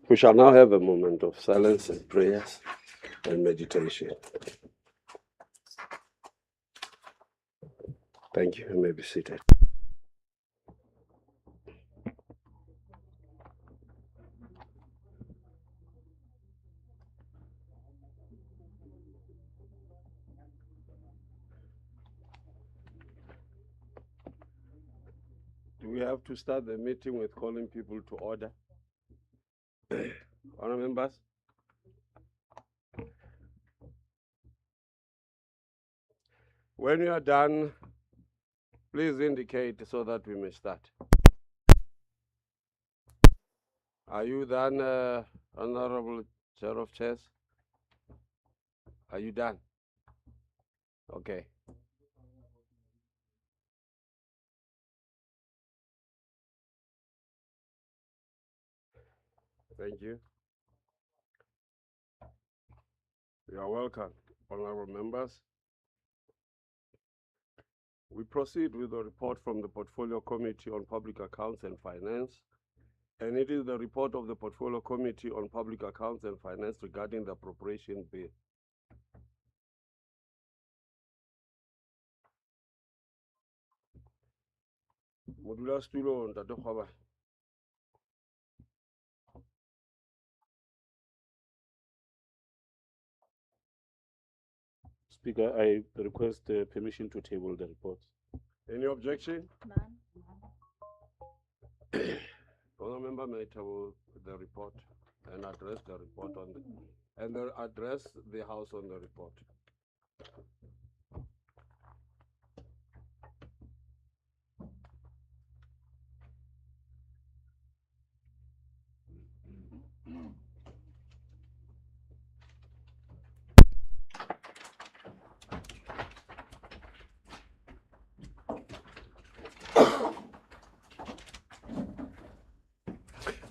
We shall now have a moment of silence and prayers and meditation. Thank you. You may be seated. Do we have to start the meeting with calling people to order? Honourable members? When you are done, please indicate so that we may start. Are you done, Honorable Chair of Chairs? Are you done? Okay. Thank you. You are welcome, honorable members. We proceed with the report from the Portfolio Committee on Public Accounts and Finance, and it is the report of the Portfolio Committee on Public Accounts and Finance regarding the appropriation bill. Modulastulo Ntate Kgwaba. Speaker, I request permission to table the report. Any objection? None. Honourable member may table the report and address the report on the and address the House on the report.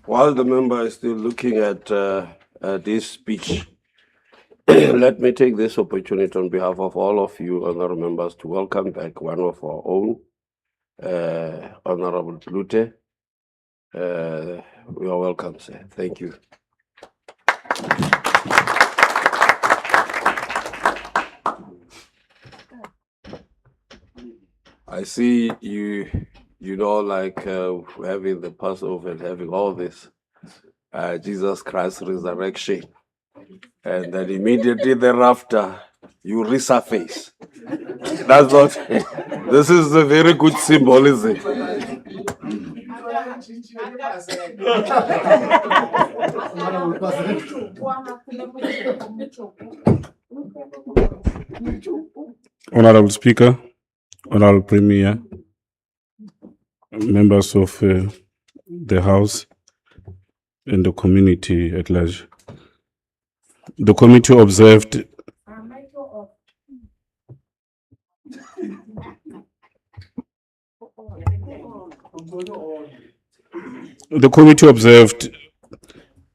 While the member is still looking at this speech, let me take this opportunity on behalf of all of you honorable members to welcome back one of our own, Honorable Lute. We are welcome, sir. Thank you. I see you know, like having the Passover and having all this, Jesus Christ resurrection. And then immediately thereafter, you resurface. That's not, this is a very good symbolism. Honorable Speaker, Honorable Premier, members of the House and the community at large. The committee observed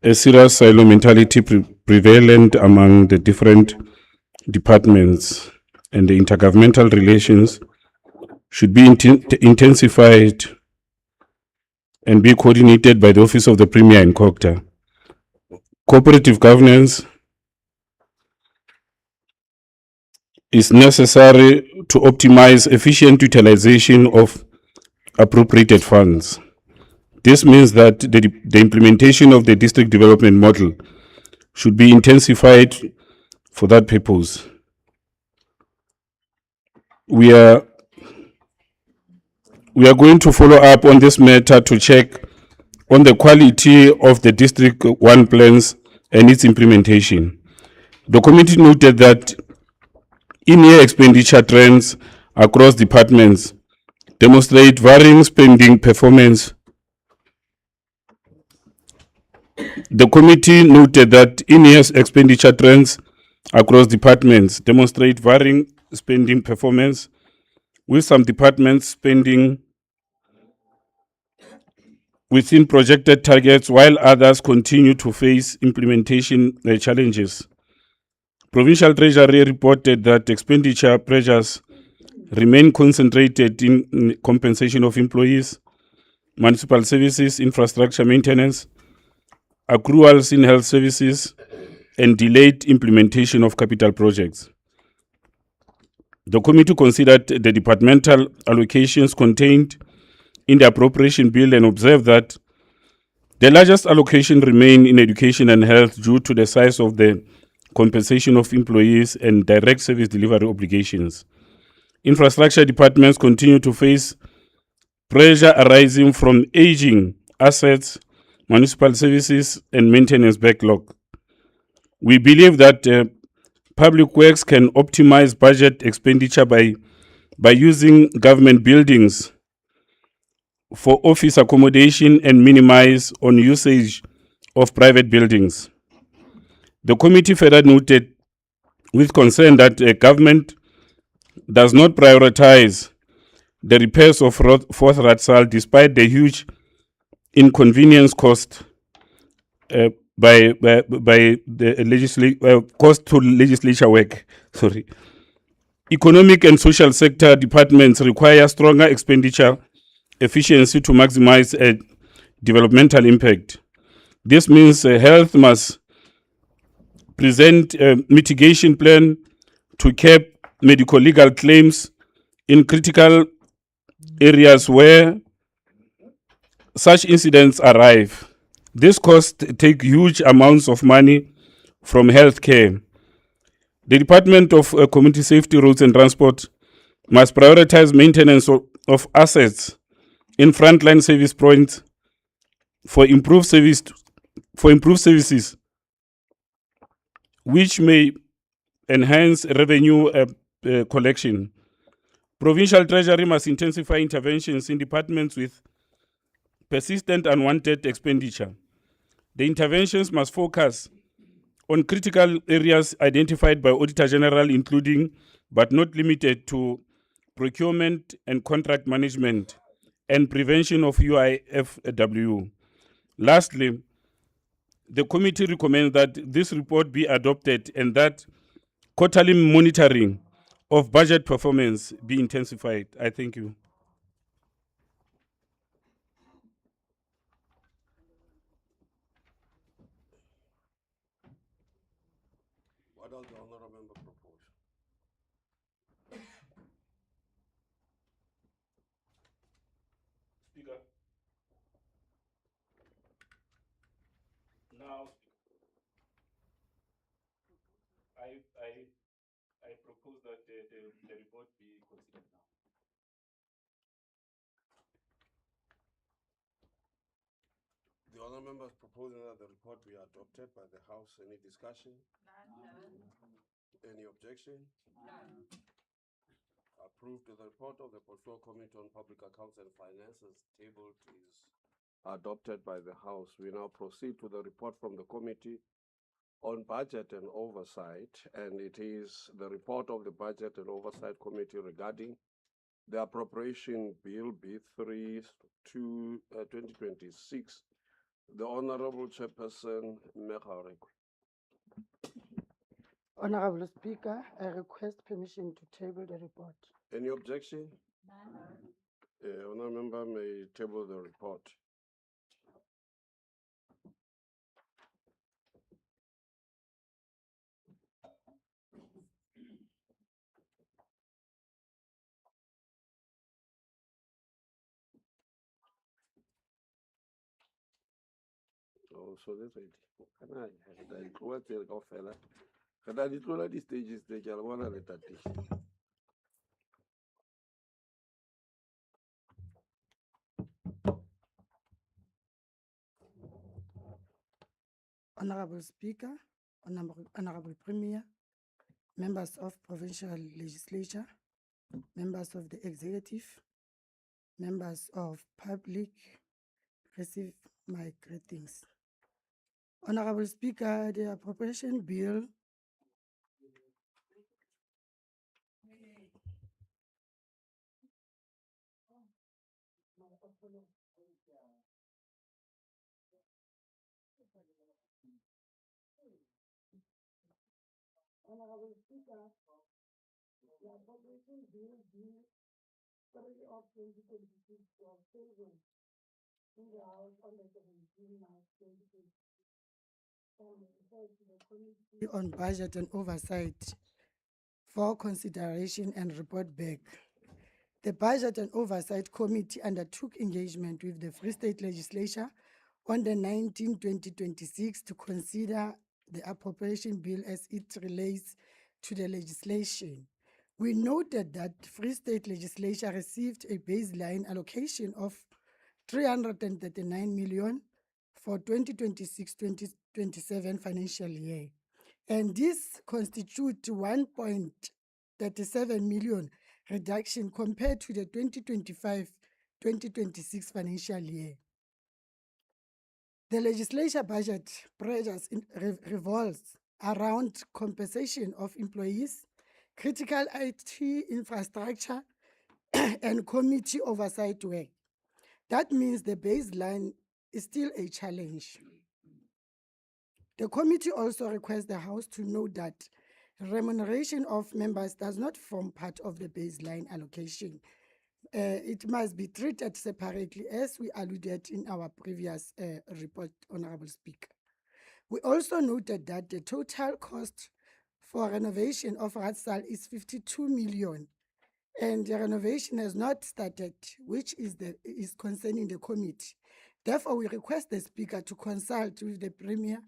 a serious silo mentality prevalent among the different departments, and the intergovernmental relations should be intensified and be coordinated by the Office of the Premier and COGTA. Cooperative governance is necessary to optimize efficient utilization of appropriated funds. This means that the implementation of the district development model should be intensified for that purpose. We are going to follow up on this matter to check on the quality of the District 1 plans and its implementation. The committee noted that in-year expenditure trends across departments demonstrate varying spending performance The committee noted that in-year expenditure trends across departments demonstrate varying spending performance, with some departments spending within projected targets while others continue to face implementation challenges. Provincial Treasury reported that expenditure pressures remain concentrated in compensation of employees, municipal services, infrastructure maintenance, accruals in health services, and delayed implementation of capital projects. The committee considered the departmental allocations contained in the appropriation bill and observed that the largest allocation remain in education and health due to the size of the compensation of employees and direct service delivery obligations. Infrastructure departments continue to face pressure arising from aging assets, municipal services, and maintenance backlog. We believe that public works can optimize budget expenditure by using government buildings for office accommodation and minimize on usage of private buildings. The committee further noted with concern that government does not prioritize the repairs of Fourth Ratsal despite the huge inconvenience caused by the cost to legislature work. Sorry. Economic and social sector departments require stronger expenditure efficiency to maximize developmental impact. This means health must present a mitigation plan to cap medical legal claims in critical areas where such incidents arrive. This costs take huge amounts of money from healthcare. The Department of Community Safety, Roads and Transport must prioritize maintenance of assets in frontline service points for improved services, which may enhance revenue collection. Provincial Treasury must intensify interventions in departments with persistent unwanted expenditure. The interventions must focus on critical areas identified by Auditor General, including but not limited to procurement and contract management and prevention of UIFW. Lastly, the committee recommends that this report be adopted and that quarterly monitoring of budget performance be intensified. I thank you. What does the honorable member propose? Speaker. Now, I propose that the report be considered now. The honorable member is proposing that the report be adopted by the House. Any discussion? Any objection? Approved. The report of the Portfolio Committee on Public Accounts and Finances tabled is adopted by the House. We now proceed to the report from the Committee on Budget and Oversight, and it is the report of the Budget and Oversight Committee regarding the Appropriation Bill B3 to 2026. The Honorable Chairperson, Mekharek. Honorable Speaker, I request permission to table the report. Any objection? Honorable member may table the report. Oh, so that's it. Can I tlola tsele kaofela? Re na di tlola di-stages tse, ke a le bona le tatile. Honorable Speaker, Honorable Premier, members of Provincial Legislature, members of the Executive, members of public, receive my greetings. Honorable Speaker, the appropriation bill Honorable Speaker, the appropriation bill B3 of 2026 was tabled in the House on the 17th March 2026 and referred to the Committee on Budget and Oversight for consideration and report back. The Budget and Oversight Committee undertook engagement with the Free State Legislature on the 19-2026 to consider the appropriation bill as it relates to the legislation. We noted that Free State Legislature received a baseline allocation of 339 million for 2026-2027 financial year. And this constitutes 1.37 million reduction compared to the 2025-2026 financial year. The legislature budget pressures revolves around compensation of employees, critical IT infrastructure, and committee oversight work. That means the baseline is still a challenge. The committee also requests the House to note that remuneration of members does not form part of the baseline allocation. It must be treated separately, as we alluded in our previous report, Honorable Speaker. We also noted that the total cost for renovation of Ratsal is 52 million, and the renovation has not started, which is concerning the committee. Therefore, we request the Speaker to consult with the Premier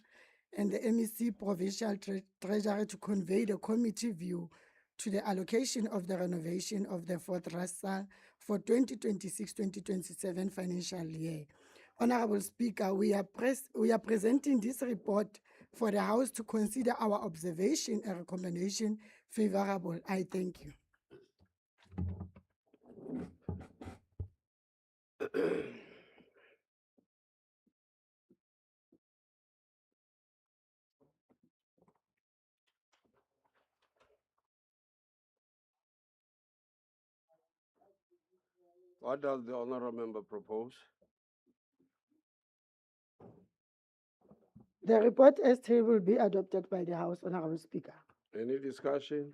and the MEC Provincial Treasurer to convey the committee view to the allocation of the renovation of the Fort Ratsal for 2026-2027 financial year. Honorable Speaker, we are presenting this report for the House to consider our observation and recommendation favorable. I thank you. What does the honorable member propose? The report as table will be adopted by the House, Honorable Speaker. Any discussion?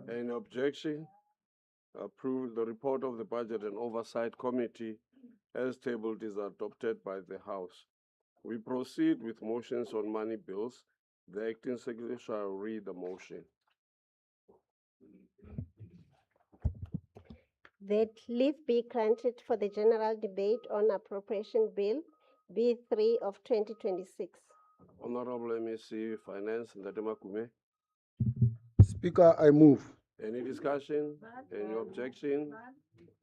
Any objection? Approve the report of the Budget and Oversight Committee as tabled is adopted by the House. We proceed with motions on money bills. The acting secretary shall read the motion. That leave be granted for the general debate on appropriation bill B3 of 2026. Honorable MEC Finance, Ndadema Kume. Speaker, I move. Any discussion? Any objection?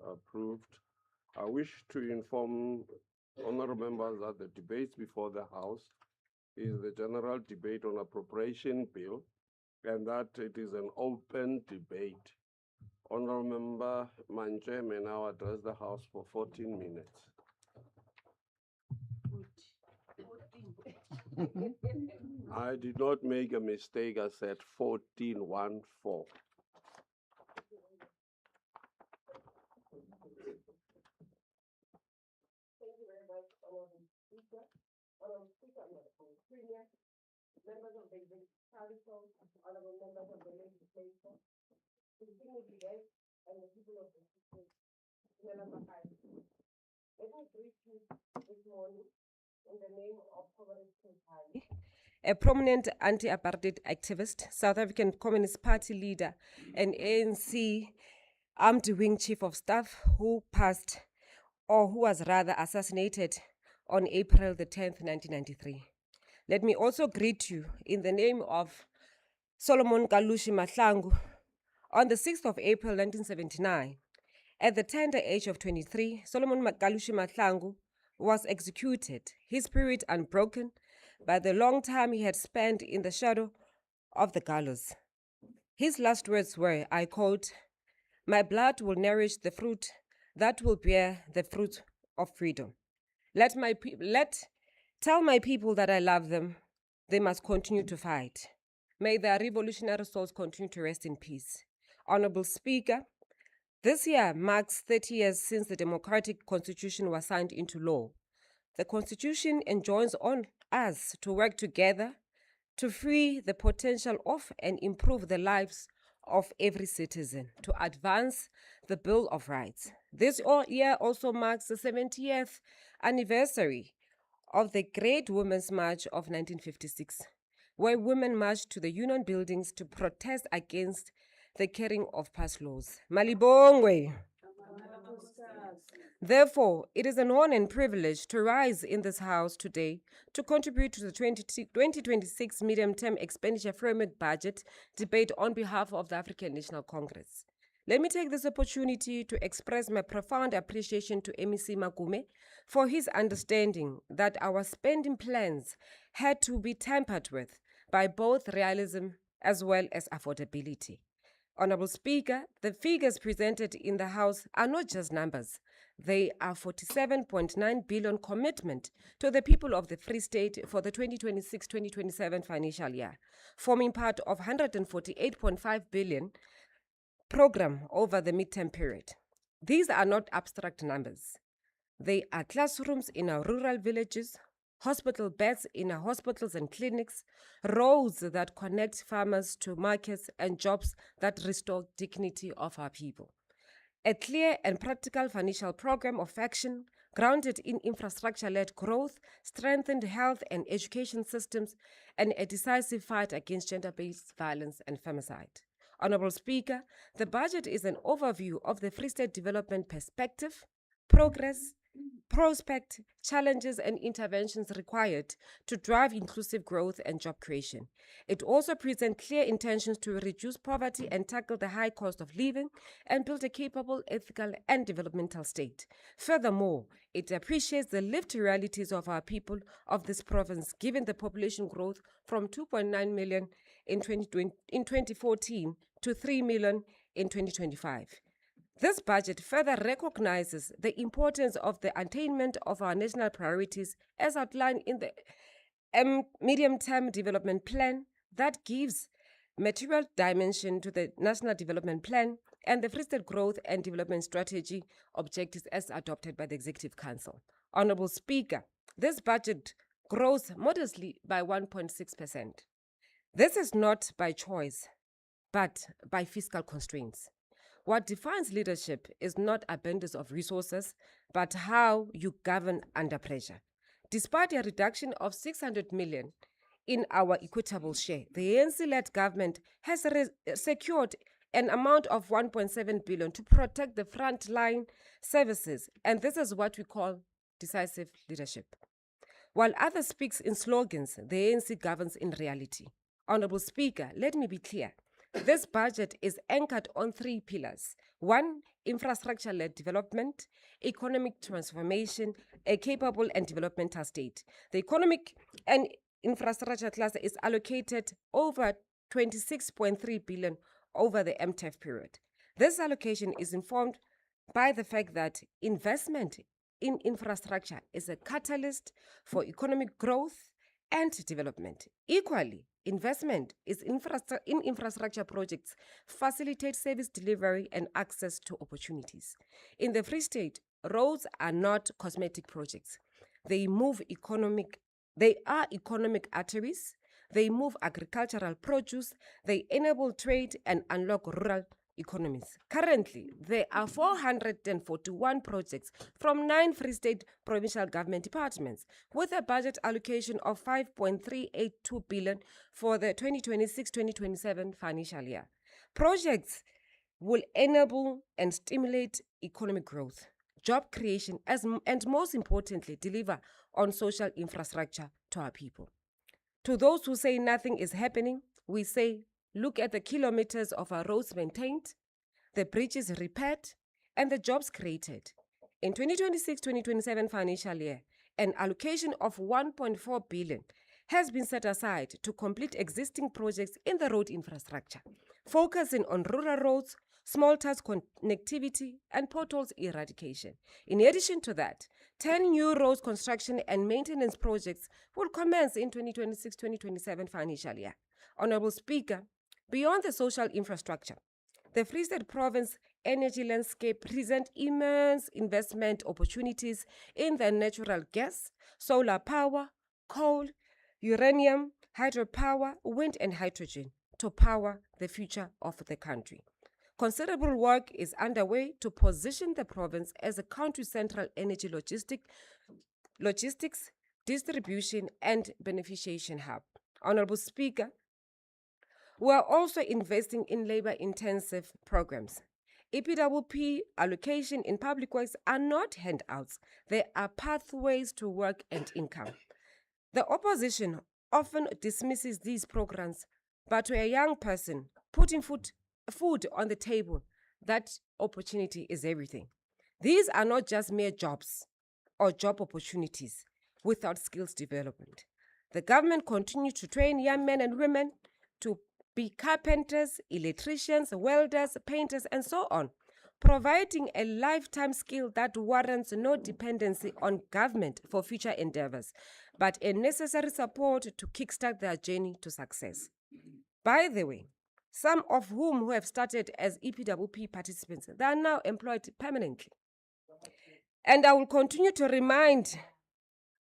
Approved. I wish to inform honorable members that the debates before the House is the general debate on appropriation bill and that it is an open debate. Honorable Member Manje may now address the House for 14 minutes. I did not make a mistake. I said 14-1-4. Thank you very much, Honorable Speaker. Honorable Speaker, Premier, members of the Executive Council, honorable members of the Legislature, distinguished guests, and the people of the state. Let me greet you this morning in the name of a prominent anti-apartheid activist, South African Communist Party leader, and ANC armed wing chief of staff who passed, or who was rather assassinated on April the 10th, 1993. Let me also greet you in the name of Solomon Kalushi Mahlangu. On the 6th of April, 1979, at the tender age of 23, Solomon Kalushi Mahlangu was executed, his spirit unbroken by the long time he had spent in the shadow of the gallows. His last words were, I quote, "My blood will nourish the fruit that will bear the fruit of freedom. Let Tell my people that I love them. They must continue to fight. May their revolutionary souls continue to rest in peace. Honorable Speaker, this year marks 30 years since the democratic constitution was signed into law. The constitution enjoins on us to work together to free the potential of and improve the lives of every citizen, to advance the Bill of Rights. This year also marks the 70th anniversary of the Great Women's March of 1956, where women marched to the union buildings to protest against the carrying of past laws. Malibongwe. Therefore, it is an honor and privilege to rise in this House today to contribute to the 2026 Medium-Term Expenditure Framework Budget debate on behalf of the African National Congress. Let me take this opportunity to express my profound appreciation to MEC Magume for his understanding that our spending plans had to be tempered with by both realism as well as affordability. Honorable Speaker, the figures presented in the House are not just numbers. They are 47.9 billion commitment to the people of the Free State for the 2026-2027 financial year, forming part of 148.5 billion program over the midterm period. These are not abstract numbers. They are classrooms in our rural villages, hospital beds in our hospitals and clinics, roads that connect farmers to markets, and jobs that restore dignity of our people. A clear and practical financial program of action grounded in infrastructure-led growth, strengthened health and education systems, and a decisive fight against gender-based violence and femicide. Honorable Speaker, the budget is an overview of the Free State development perspective, progress, prospect, challenges, and interventions required to drive inclusive growth and job creation. It also presents clear intentions to reduce poverty and tackle the high cost of living and build a capable, ethical, and developmental state. Furthermore, it appreciates the lived realities of our people of this province, given the population growth from 2.9 million in 2014 to 3 million in 2025. This budget further recognizes the importance of the attainment of our national priorities as outlined in the Medium-Term Development Plan that gives material dimension to the National Development Plan and the Free State Growth and Development Strategy objectives as adopted by the Executive Council. Honorable Speaker, this budget grows modestly by 1.6%. This is not by choice, but by fiscal constraints. What defines leadership is not abundance of resources, but how you govern under pressure. Despite a reduction of 600 million in our equitable share, the ANC-led government has secured an amount of 1.7 billion to protect the frontline services, and this is what we call decisive leadership. While others speak in slogans, the ANC governs in reality. Honorable Speaker, let me be clear. This budget is anchored on 3 pillars. 1, infrastructure-led development, economic transformation, a capable and developmental state. The economic and infrastructure cluster is allocated over 26.3 billion over the MTEF period. This allocation is informed by the fact that investment in infrastructure is a catalyst for economic growth and development. Equally, investment in infrastructure projects facilitate service delivery and access to opportunities. In the Free State, roads are not cosmetic projects. They are economic arteries. They move agricultural produce. They enable trade and unlock rural economies. Currently, there are 441 projects from 9 Free State provincial government departments with a budget allocation of 5.382 billion for the 2026-2027 financial year. Projects will enable and stimulate economic growth, job creation, and most importantly, deliver on social infrastructure to our people. To those who say nothing is happening, we say, look at the kilometers of our roads maintained, the bridges repaired, and the jobs created. In 2026-2027 financial year, an allocation of 1.4 billion has been set aside to complete existing projects in the road infrastructure, focusing on rural roads, small task connectivity, and potholes eradication. In addition to that, 10 new roads construction and maintenance projects will commence in 2026-2027 financial year. Honorable Speaker, beyond the social infrastructure, the Free State Province energy landscape presents immense investment opportunities in the natural gas, solar power, coal, uranium, hydropower, wind, and hydrogen to power the future of the country. Considerable work is underway to position the province as a country's central energy logistics, distribution, and beneficiation hub. Honorable Speaker, we are also investing in labor-intensive programs. APPROPRIATIon allocation in public works are not handouts. They are pathways to work and income. The opposition often dismisses these programs, but to a young person, putting food on the table, that opportunity is everything. These are not just mere jobs or job opportunities without skills development. The government continues to train young men and women to be carpenters, electricians, welders, painters, and so on, providing a lifetime skill that warrants no dependency on government for future endeavors, but a necessary support to kickstart their journey to success. By the way, some of whom who have started as APPROPRIATIon participants, they are now employed permanently. And I will continue to remind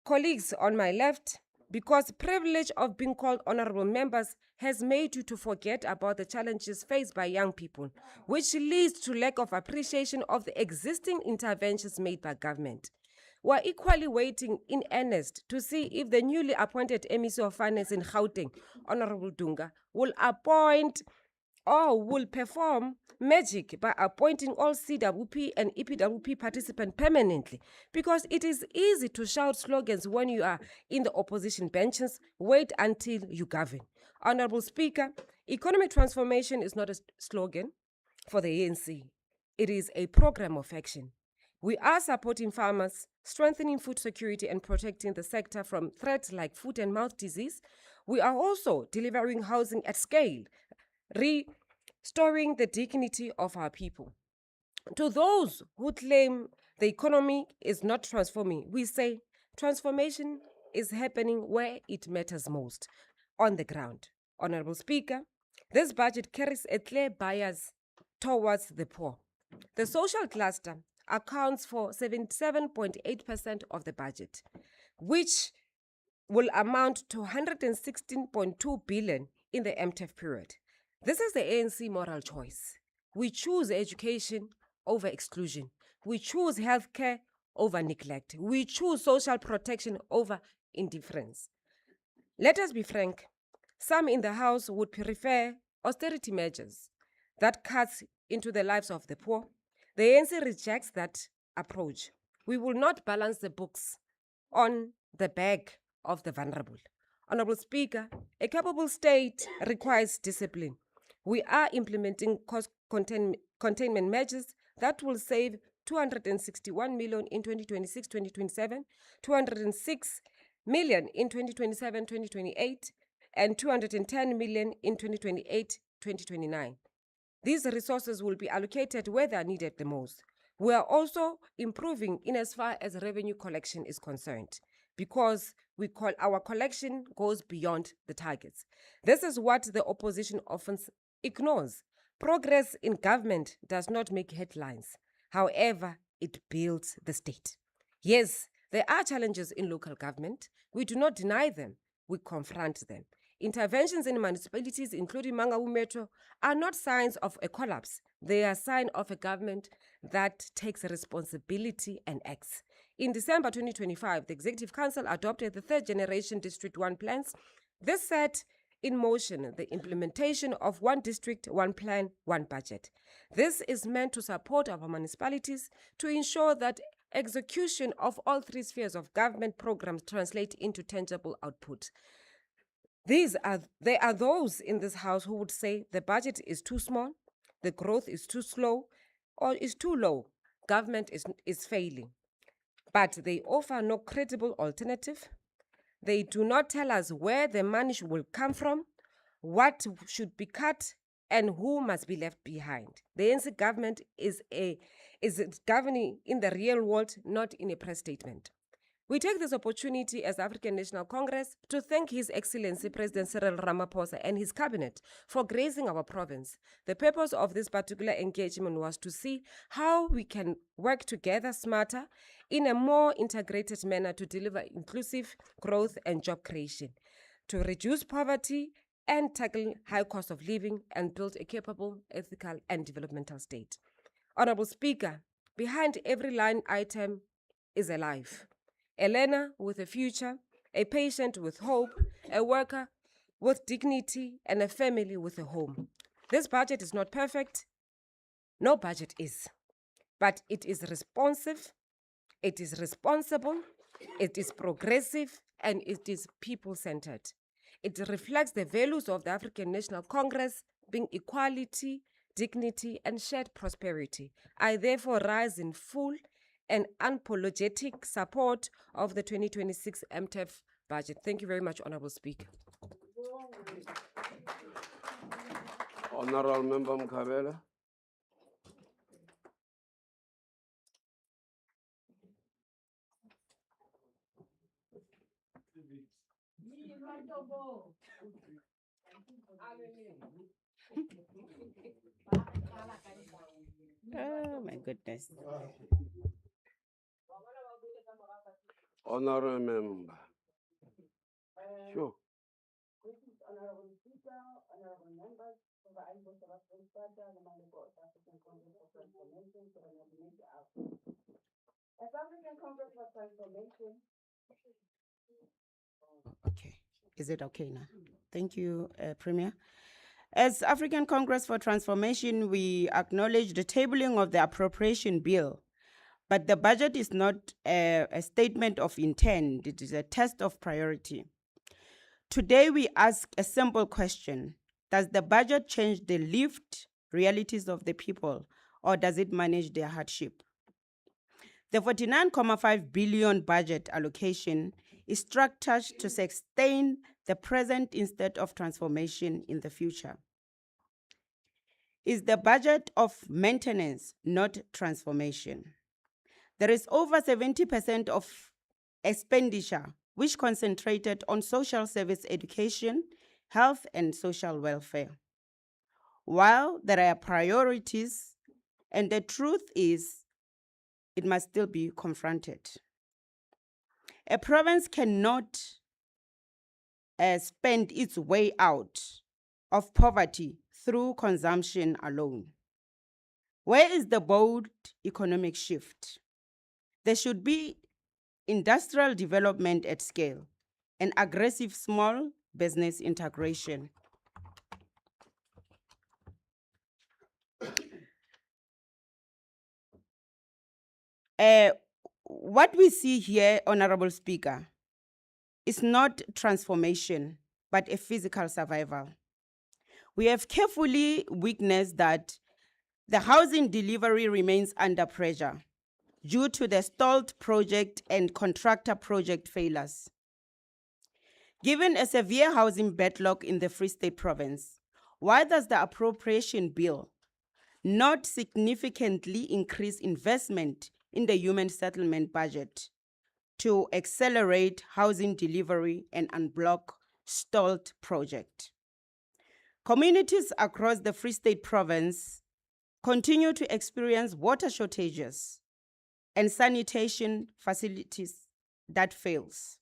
colleagues on my left, because privilege of being called honorable members has made you to forget about the challenges faced by young people, which leads to lack of appreciation of the existing interventions made by government. We are equally waiting in earnest to see if the newly appointed MEC of Finance in Gauteng, Honorable Dunga, will appoint or will perform magic by appointing all CWP and APPROPRIATIon participants permanently, because it is easy to shout slogans when you are in the opposition benches. Wait until you govern. Honorable Speaker, economic transformation is not a slogan for the ANC. It is a program of action. We are supporting farmers, strengthening food security and protecting the sector from threats like foot and mouth disease. We are also delivering housing at scale, restoring the dignity of our people. To those who claim the economy is not transforming, we say transformation is happening where it matters most, on the ground. Honorable Speaker, this budget carries a clear bias towards the poor. The social cluster accounts for 77.8% of the budget, which will amount to 116.2 billion in the MTEF period. This is the ANC moral choice. We choose education over exclusion. We choose healthcare over neglect. We choose social protection over indifference. Let us be frank. Some in the House would prefer austerity measures that cuts into the lives of the poor. The ANC rejects that approach. We will not balance the books on the back of the vulnerable. Honorable Speaker, a capable state requires discipline. We are implementing cost containment measures that will save 261 million in 2026-2027, 206 million in 2027-2028, and 210 million in 2028-2029. These resources will be allocated where they are needed the most. We are also improving in as far as revenue collection is concerned, because our collection goes beyond the targets. This is what the opposition often ignores. Progress in government does not make headlines. However, it builds the state. Yes, there are challenges in local government. We do not deny them. We confront them. Interventions in municipalities, including Mangaung Metro, are not signs of a collapse. They are a sign of a government that takes responsibility and acts. In December 2025, the Executive Council adopted the third generation District 1 plans. This set in motion the implementation of one district, one plan, one budget. This is meant to support our municipalities to ensure that execution of all three spheres of government programs translate into tangible output. There are those in this House who would say the budget is too small, the growth is too slow, or is too low. Government is failing. But they offer no credible alternative. They do not tell us where the money will come from, what should be cut, and who must be left behind. The ANC government is governing in the real world, not in a press statement. We take this opportunity as African National Congress to thank His Excellency President Cyril Ramaphosa and his cabinet for gracing our province. The purpose of this particular engagement was to see how we can work together smarter in a more integrated manner to deliver inclusive growth and job creation, to reduce poverty and tackle high cost of living and build a capable, ethical, and developmental state. Honorable Speaker, behind every line item is a life. A learner with a future, a patient with hope, a worker with dignity, and a family with a home. This budget is not perfect. No budget is. But it is responsive, it is responsible, it is progressive, and it is people-centered. It reflects the values of the African National Congress, being equality, dignity, and shared prosperity. I therefore rise in full and unapologetic support of the 2026 MTEF budget. Thank you very much, Honorable Speaker. Honorable Member Mkhabela. Oh my goodness. Honorable Member. Sure. Okay. Is it okay now? Thank you, Premier. As African Congress for Transformation, we acknowledge the tabling of the appropriation bill, but the budget is not a statement of intent. It is a test of priority. Today, we ask a simple question. Does the budget change the lived realities of the people, or does it manage their hardship? The 49.5 billion budget allocation is structured to sustain the present instead of transformation in the future. Is the budget of maintenance, not transformation. There is over 70% of expenditure which concentrated on social service education, health, and social welfare. While there are priorities, and the truth is, it must still be confronted. A province cannot spend its way out of poverty through consumption alone. Where is the bold economic shift? There should be industrial development at scale and aggressive small business integration. What we see here, Honorable Speaker, is not transformation, but a physical survival. We have carefully witnessed that the housing delivery remains under pressure due to the stalled project and contractor project failures. Given a severe housing backlog in the Free State Province, why does the appropriation bill not significantly increase investment in the human settlement budget to accelerate housing delivery and unblock stalled project? Communities across the Free State Province continue to experience water shortages and sanitation facilities that fails.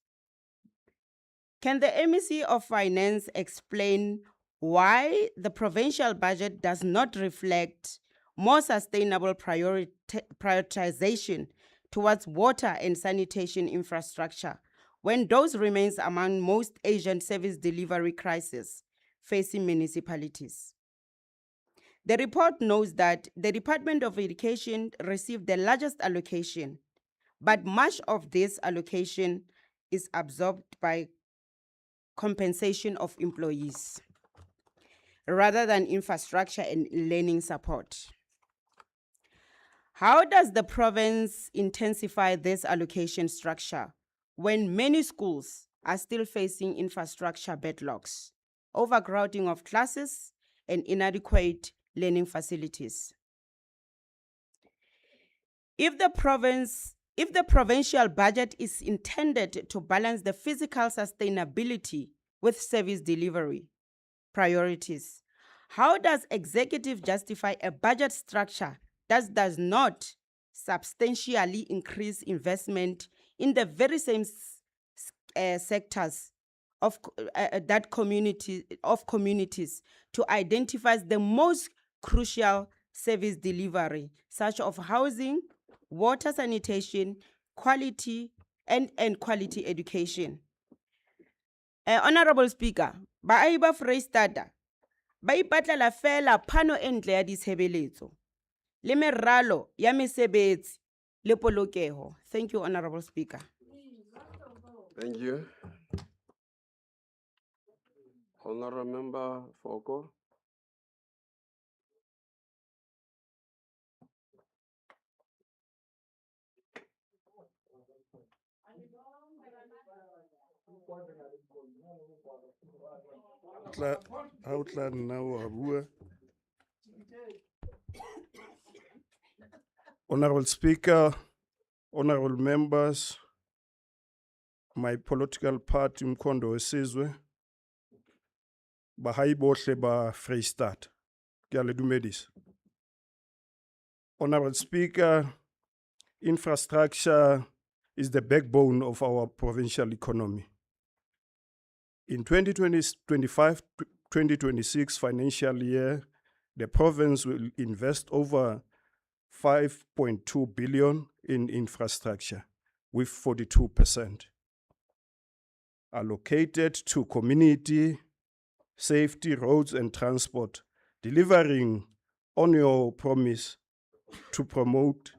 Can the MEC of Finance explain why the provincial budget does not reflect more sustainable prioritization towards water and sanitation infrastructure when those remains among most Asian service delivery crises facing municipalities? The report notes that the Department of Education received the largest allocation, but much of this allocation is absorbed by compensation of employees rather than infrastructure and learning support. How does the province intensify this allocation structure when many schools are still facing infrastructure backlogs, overcrowding of classes, and inadequate learning facilities. If the provincial budget is intended to balance the physical sustainability with service delivery priorities, how does executive justify a budget structure that does not substantially increase investment in the very same sectors of communities to identify the most crucial service delivery, such as housing, water sanitation, quality and quality education? Honorable Speaker, baahi ba Freistata ba ipatlela fela phano e ntle ya ditshebeletso le meralo ya mesebetsi le polokeho. Thank you, Honorable Speaker. Thank you. Honorable Member Foko. Honorable Speaker, honorable members, my political party Mkondo Wesizwe, bahai bohle ba Freistata. Ke a le dumedisa. Honorable Speaker, infrastructure is the backbone of our provincial economy. In 2025-2026 financial year, the province will invest over 5.2 billion in infrastructure, with 42% allocated to community, safety, roads and transport, delivering on your promise to promote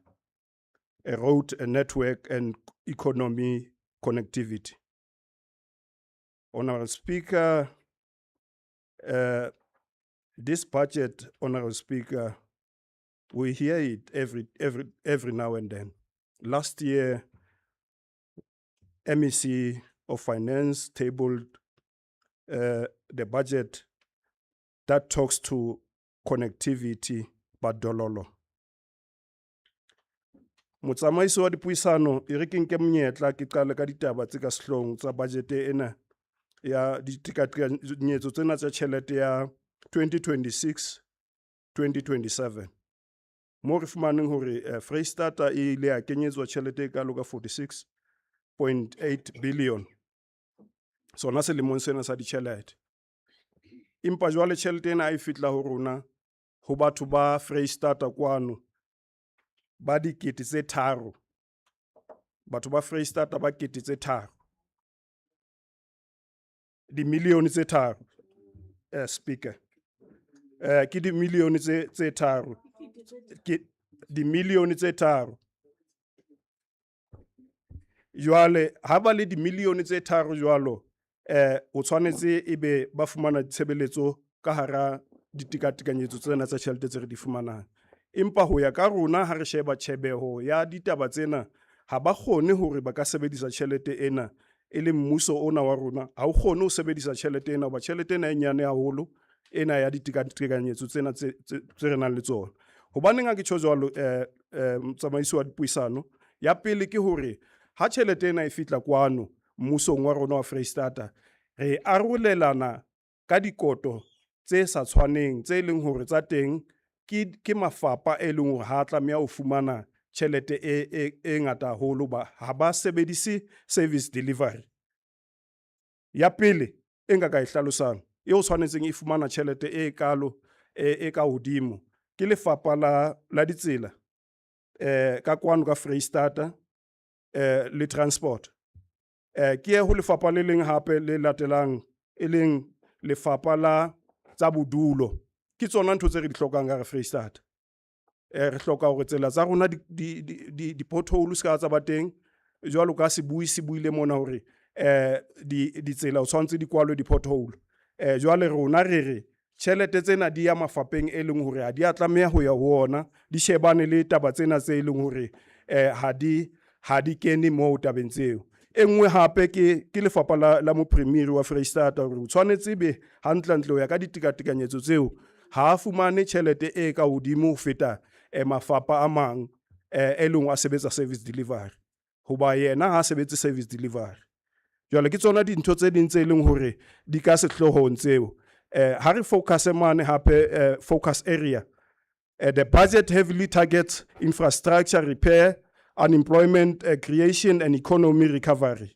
a road, a network and economy connectivity. Honorable Speaker, this budget, Honorable Speaker, we hear it every now and then. Last year, MEC of Finance tabled the budget that talks to connectivity but dololo. Motsamaisi wa dipuisano e re ke nke monyetla ke qale ka ditaba tse ka sehloohong tsa budget ena ya ditekanyetso tsena tsa tjhelete ya 2026-2027. Mo re fumaneng hore Freistata e ile ya kenyetswa tjhelete e kalo ka 46.8 billion. Sona selemong sena sa ditjhelete. Empa jwale tjhelete ena e fitla ho rona ho batho ba Freistata kwano ba dikete tse tharo. Batho ba Freistata ba kete tse tharo. Di milioni tse tharo. Speaker. Ke di milioni tse tharo. Di milioni tse tharo. Jwale ha ba le di milioni tse tharo jwalo o tshwanetse ebe ba fumana tshebeletso ka hara ditekatekanyetso tsena tsa tjhelete tse re di fumanang. Empa ho ya ka rona ha re sheba tjhebeho ya ditaba tsena ha ba kgone hore ba ka sebedisa tjhelete ena e le mmuso ona wa rona ha o kgone ho sebedisa tjhelete ena ba tjhelete ena e nyane haholo ena ya ditekatekanyetso tsena tse re nang le tsona. Hobaneng ke tjho jwalo motsamaisi wa dipuisano ya pele ke hore ha tjhelete ena e fitla kwano mmusong wa rona wa Freistata re arolelana ka dikoto tse sa tshwaneng tse leng hore tsa teng ke mafapa e leng hore ha tlameha o fumana tjhelete e ngata haholo ba ha ba sebedise service delivery. Ya pele e nka ka e hlalosang e o tshwanetseng e fumana tjhelete e kalo e ka hodimo ke lefapha la ditsela ka kwano ka Freistata le transport. Ke ho lefapha le leng hape le latelang e leng lefapha la tsa bodulo. Ke tsona ntho tse re di hlokang ka Freistata. Re hloka hore tsela tsa rona di potholes ka tsa ba teng jwalo ka se buile mona hore di tsela o tshwantse di kwalwe di pothole. Jwale rona re tjhelete tsena di ya mafapeng e leng hore ha di a tlameha ho ya ho ona di shebane le taba tsena tse leng hore ha di kene mo tabeng tseo. E nngwe hape ke lefapha la mopremieri wa Freistata hore o tshwanetse be hantlentle ho ya ka ditekatekanyetso tseo ha a fumane tjhelete e ka hodimo ho feta mafapha a mang e leng a sebetsa service delivery hoba yena ha sebetse service delivery. Jwale ke tsona dintho tse ding tse leng hore di ka sehloohong tseo. Ha re focus mane hape focus area, the budget heavily targets infrastructure repair, unemployment creation and economy recovery.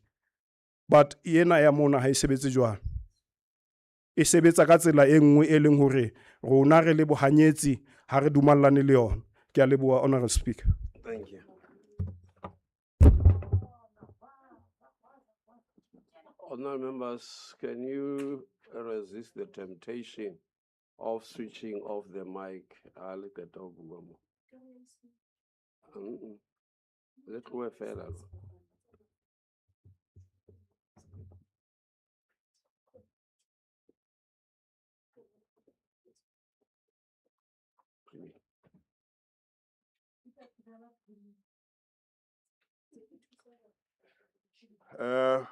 But yena ya mona ha e sebetse jwang. E sebetsa ka tsela e nngwe e leng hore rona re le bohanyetsi ha re dumallane le yona. Ke a leboha, Honourable Speaker. Thank you. Honourable members, can you resist the temptation of switching off the mic? Look at Oguamo. Let go fella.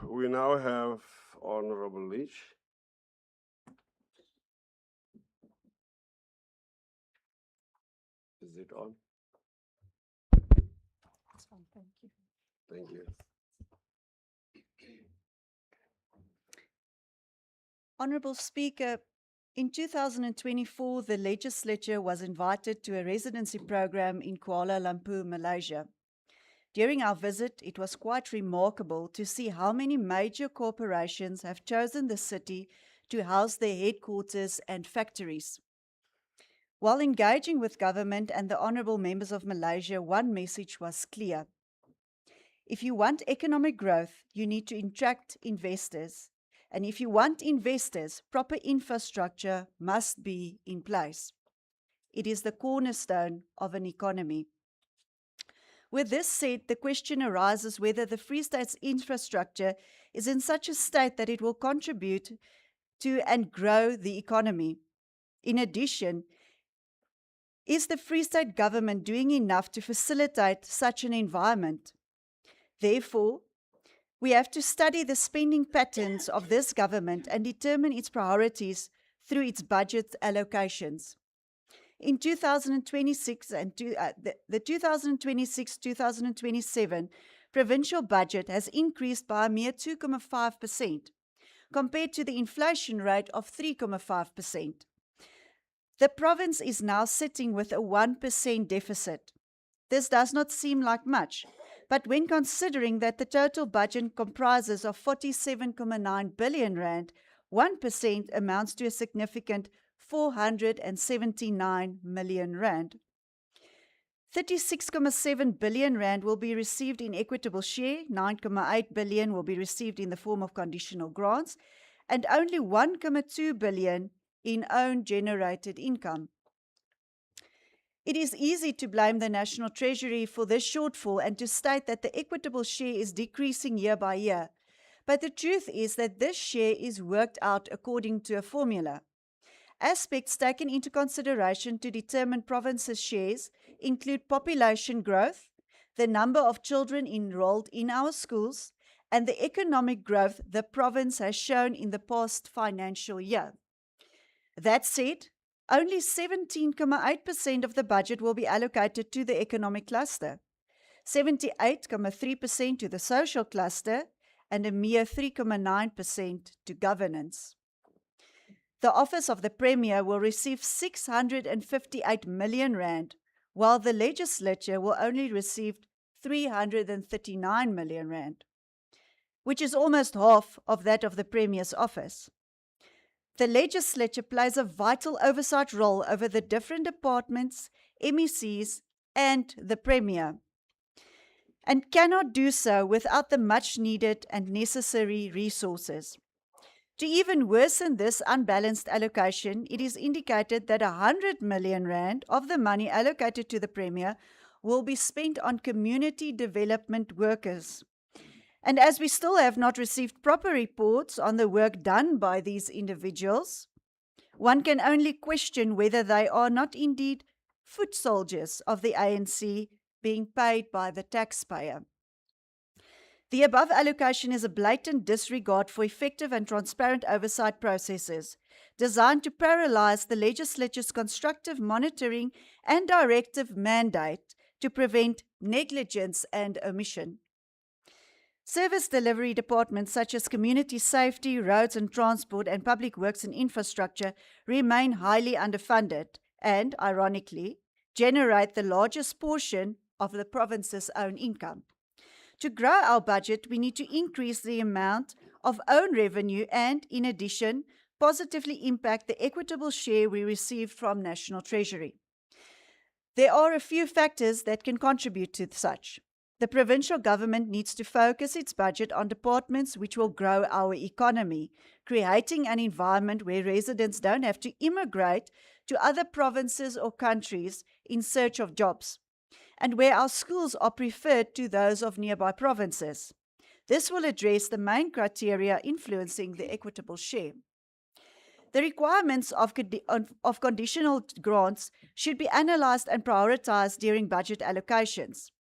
We now have Honorable Leach. Is it on? It's on, thank you. Thank you. Honourable Speaker, in 2024, the Legislature was invited to a residency program in Kuala Lumpur, Malaysia. During our visit, it was quite remarkable to see how many major corporations have chosen the city to house their headquarters and factories. While engaging with government and the honourable members of Malaysia, one message was clear. If you want economic growth, you need to attract investors. And if you want investors, proper infrastructure must be in place. It is the cornerstone of an economy. With this said, the question arises whether the Free State's infrastructure is in such a state that it will contribute to and grow the economy. In addition, is the Free State government doing enough to facilitate such an environment? Therefore, we have to study the spending patterns of this government and determine its priorities through its budget allocations. In 2026 and the 2026-2027 provincial budget has increased by a mere 2.5% compared to the inflation rate of 3.5%. The province is now sitting with a 1% deficit. This does not seem like much, but when considering that the total budget comprises of 47.9 billion rand, 1% amounts to a significant 479 million rand. 36.7 billion rand will be received in equitable share, 9.8 billion will be received in the form of conditional grants, and only 1.2 billion in own generated income. It is easy to blame the National Treasury for this shortfall and to state that the equitable share is decreasing year by year. But the truth is that this share is worked out according to a formula. Aspects taken into consideration to determine provinces' shares include population growth, the number of children enrolled in our schools, and the economic growth the province has shown in the past financial year. That said, only 17.8% of the budget will be allocated to the economic cluster, 78.3% to the social cluster, and a mere 3.9% to governance. The office of the Premier will receive 658 million rand, while the Legislature will only receive 339 million rand, which is almost half of that of the Premier's office. The Legislature plays a vital oversight role over the different departments, MECs, and the Premier, and cannot do so without the much needed and necessary resources. To even worsen this unbalanced allocation, it is indicated that 100 million rand of the money allocated to the Premier will be spent on community development workers. And as we still have not received proper reports on the work done by these individuals, one can only question whether they are not indeed foot soldiers of the ANC being paid by the taxpayer. The above allocation is a blatant disregard for effective and transparent oversight processes designed to paralyze the legislature's constructive monitoring and directive mandate to prevent negligence and omission. Service delivery departments such as community safety, roads and transport, and public works and infrastructure remain highly underfunded and, ironically, generate the largest portion of the province's own income. To grow our budget, we need to increase the amount of own revenue and, in addition, positively impact the equitable share we receive from National Treasury. There are a few factors that can contribute to such. The provincial government needs to focus its budget on departments which will grow our economy, creating an environment where residents don't have to immigrate to other provinces or countries in search of jobs, and where our schools are preferred to those of nearby provinces. This will address the main criteria influencing the equitable share. The requirements of conditional grants should be analysed and prioritised during budget allocations.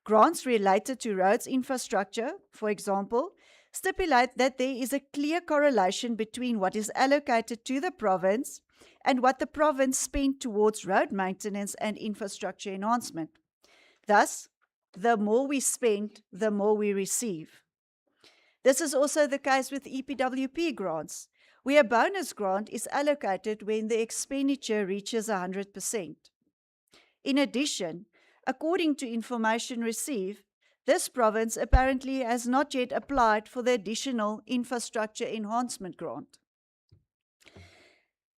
Grants related to roads infrastructure, for example, stipulate that there is a clear correlation between what is allocated to the province and what the province spent towards road maintenance and infrastructure enhancement. Thus, the more we spend, the more we receive. This is also the case with EPWP grants, where a bonus grant is allocated when the expenditure reaches 100%. In addition, according to information received, this province apparently has not yet applied for the additional infrastructure enhancement grant.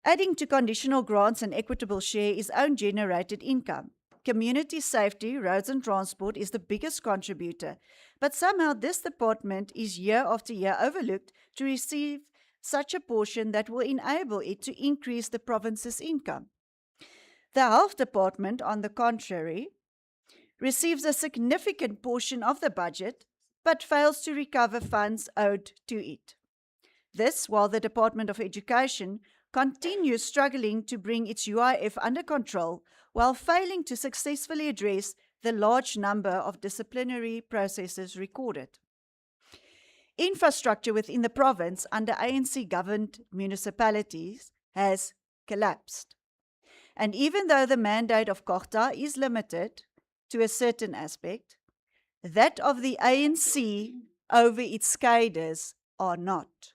Adding to conditional grants and equitable share is own-generated income. Community safety, roads and transport is the biggest contributor, but somehow this department is year after year overlooked to receive such a portion that will enable it to increase the province's income. The health department, on the contrary, receives a significant portion of the budget, but fails to recover funds owed to it. This, while the Department of Education continues struggling to bring its UIF under control, while failing to successfully address the large number of disciplinary processes recorded. Infrastructure within the province under ANC-governed municipalities has collapsed. And even though the mandate of COGTA is limited to a certain aspect, that of the ANC over its cadres are not.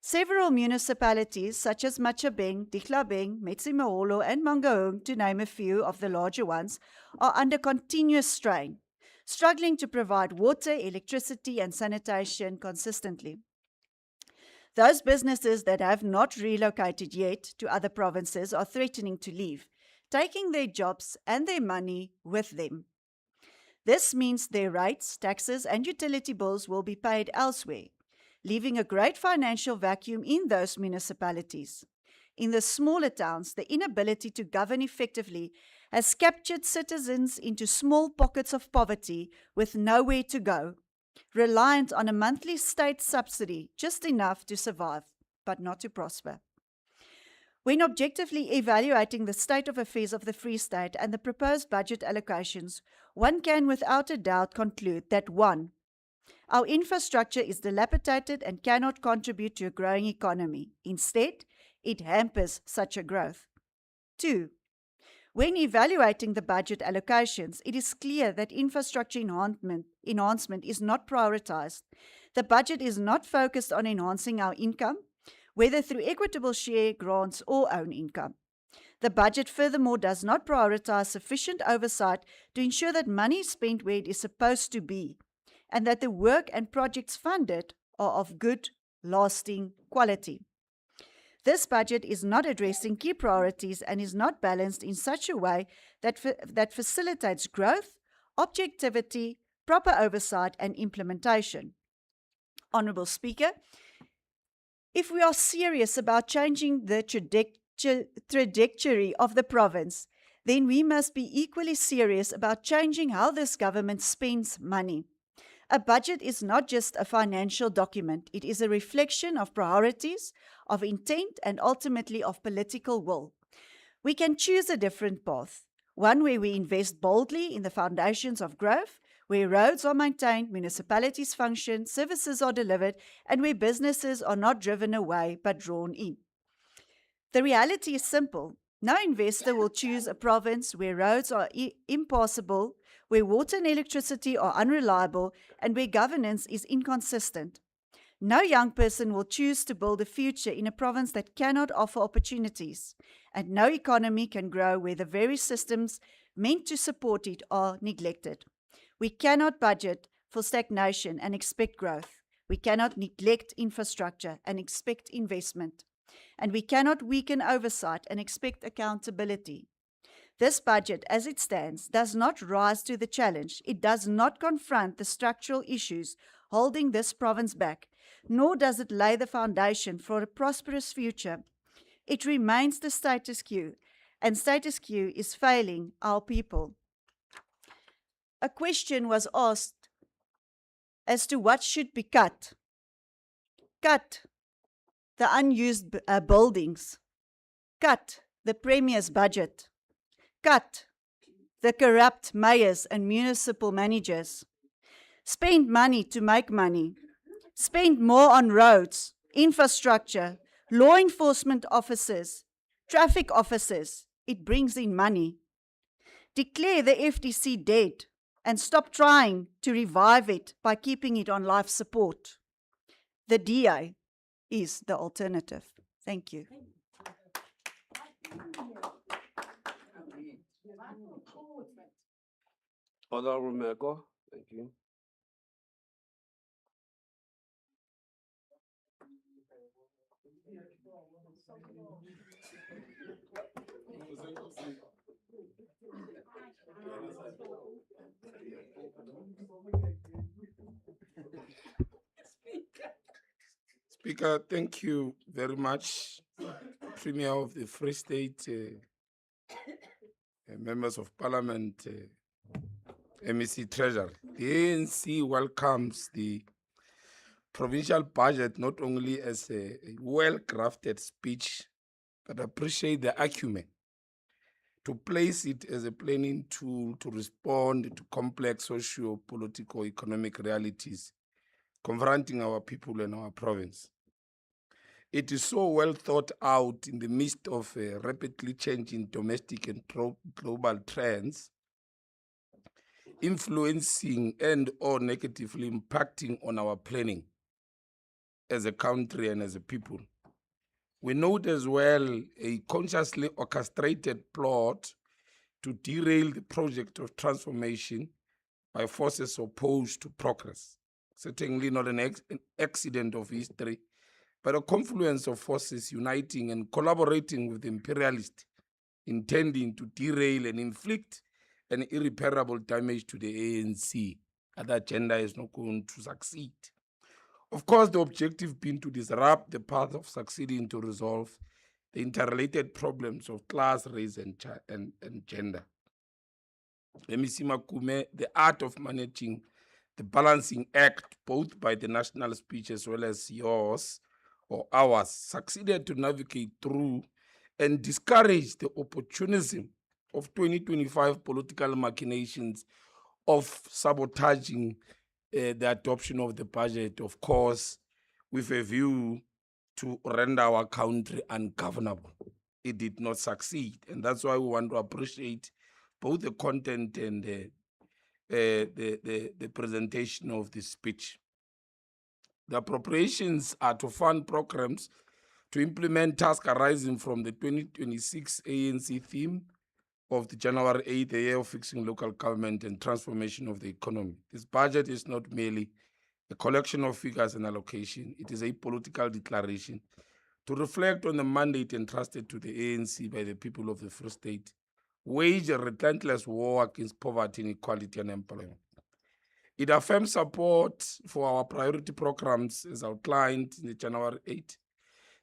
Several municipalities such as Machabeng, Diklabeng, Metsimaholo and Mangaung, to name a few of the larger ones, are under continuous strain, struggling to provide water, electricity and sanitation consistently. Those businesses that have not relocated yet to other provinces are threatening to leave, taking their jobs and their money with them. This means their rates, taxes and utility bills will be paid elsewhere, leaving a great financial vacuum in those municipalities. In the smaller towns, the inability to govern effectively has captured citizens into small pockets of poverty with nowhere to go, reliant on a monthly state subsidy, just enough to survive, but not to prosper. When objectively evaluating the state of affairs of the Free State and the proposed budget allocations, one can without a doubt conclude that 1. Our infrastructure is dilapidated and cannot contribute to a growing economy. Instead, it hampers such a growth. 2. When evaluating the budget allocations, it is clear that infrastructure enhancement is not prioritized. The budget is not focused on enhancing our income, whether through equitable share, grants, or own income. The budget furthermore does not prioritize sufficient oversight to ensure that money is spent where it is supposed to be, and that the work and projects funded are of good, lasting quality. This budget is not addressing key priorities and is not balanced in such a way that facilitates growth, objectivity, proper oversight, and implementation. Honourable Speaker, if we are serious about changing the trajectory of the province, then we must be equally serious about changing how this government spends money. A budget is not just a financial document. It is a reflection of priorities, of intent, and ultimately of political will. We can choose a different path, one where we invest boldly in the foundations of growth, Where roads are maintained, municipalities function, services are delivered, and where businesses are not driven away but drawn in. The reality is simple. No investor will choose a province where roads are impassable, where water and electricity are unreliable, and where governance is inconsistent. No young person will choose to build a future in a province that cannot offer opportunities, and no economy can grow where the very systems meant to support it are neglected. We cannot budget for stagnation and expect growth. We cannot neglect infrastructure and expect investment. And we cannot weaken oversight and expect accountability. This budget, as it stands, does not rise to the challenge. It does not confront the structural issues holding this province back, nor does it lay the foundation for a prosperous future. It remains the status quo, and status quo is failing our people. A question was asked as to what should be cut. Cut the unused buildings. Cut the Premier's budget. Cut the corrupt mayors and municipal managers. Spend money to make money. Spend more on roads, infrastructure, law enforcement officers, traffic officers. It brings in money. Declare the FDC dead and stop trying to revive it by keeping it on life support. The DA is the alternative. Thank you. Honorable Meko, thank you. Speaker, thank you very much. Premier of the Free State, members of Parliament, MEC Treasurer. The ANC welcomes the provincial budget not only as a well-crafted speech, but appreciate the acumen to place it as a planning tool to respond to complex socio-political economic realities confronting our people and our province. It is so well thought out in the midst of rapidly changing domestic and global trends, influencing and or negatively impacting on our planning as a country and as a people. We note as well a consciously orchestrated plot to derail the project of transformation by forces opposed to progress. Certainly not an accident of history, but a confluence of forces uniting and collaborating with the imperialists, intending to derail and inflict an irreparable damage to the ANC. That agenda is not going to succeed. Of course, the objective being to disrupt the path of succeeding to resolve the interrelated problems of class, race, and gender. MEC Makume, the art of managing the balancing act, both by the national speech as well as yours or ours, succeeded to navigate through and discourage the opportunism of 2025 political machinations of sabotaging the adoption of the budget, of course, with a view to render our country ungovernable. It did not succeed, and that's why we want to appreciate both the content and the presentation of the speech. The appropriations are to fund programs to implement tasks arising from the 2026 ANC theme of the January 8th, the year of fixing local government and transformation of the economy. This budget is not merely a collection of figures and allocation. It is a political declaration to reflect on the mandate entrusted to the ANC by the people of the Free State, wage a relentless war against poverty, inequality, and employment. It affirms support for our priority programs as outlined in the January 8th.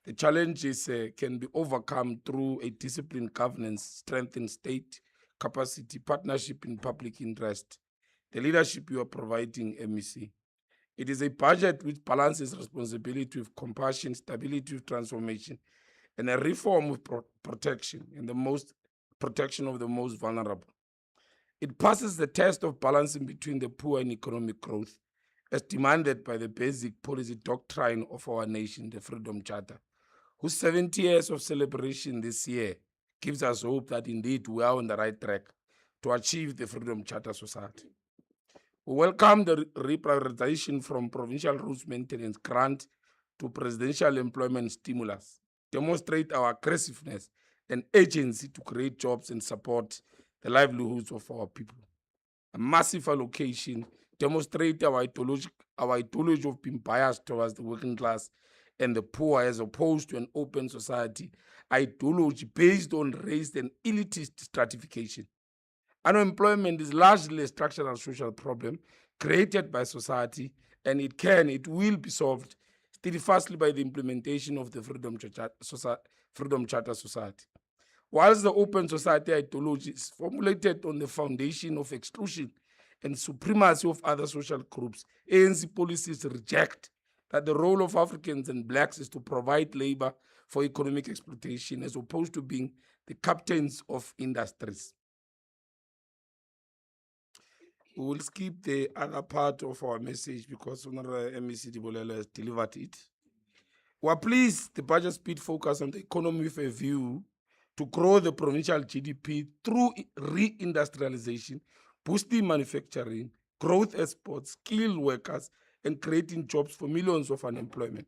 The challenges can be overcome through a disciplined governance, strengthened state capacity, partnership in public interest, the leadership you are providing, MEC. It is a budget which balances responsibility with compassion, stability with transformation, and a reform with protection, and protection of the most vulnerable. It passes the test of balancing between the poor and economic growth, as demanded by the basic policy doctrine of our nation, the Freedom Charter, whose 70 years of celebration this year gives us hope that indeed we are on the right track to achieve the Freedom Charter society. We welcome the reprioritization from provincial roads maintenance grant to presidential employment stimulus, demonstrate our aggressiveness and urgency to create jobs and support the livelihoods of our people. A massive allocation demonstrate our ideology of being biased towards the working class and the poor, as opposed to an open society ideology based on race and elitist stratification. Unemployment is largely a structural social problem created by society, and it will be solved steadfastly by the implementation of the Freedom Charter society. Whilst the open society ideology is formulated on the foundation of exclusion and supremacy of other social groups, ANC policies reject that the role of Africans and blacks is to provide labor for economic exploitation, as opposed to being the captains of industries. We will skip the other part of our message because Honorable MEC Dibolelo has delivered it. We are pleased the budget speed focus on the economy with a view to grow the provincial GDP through reindustrialization, boosting manufacturing, growth exports, skilled workers, and creating jobs for millions of unemployment.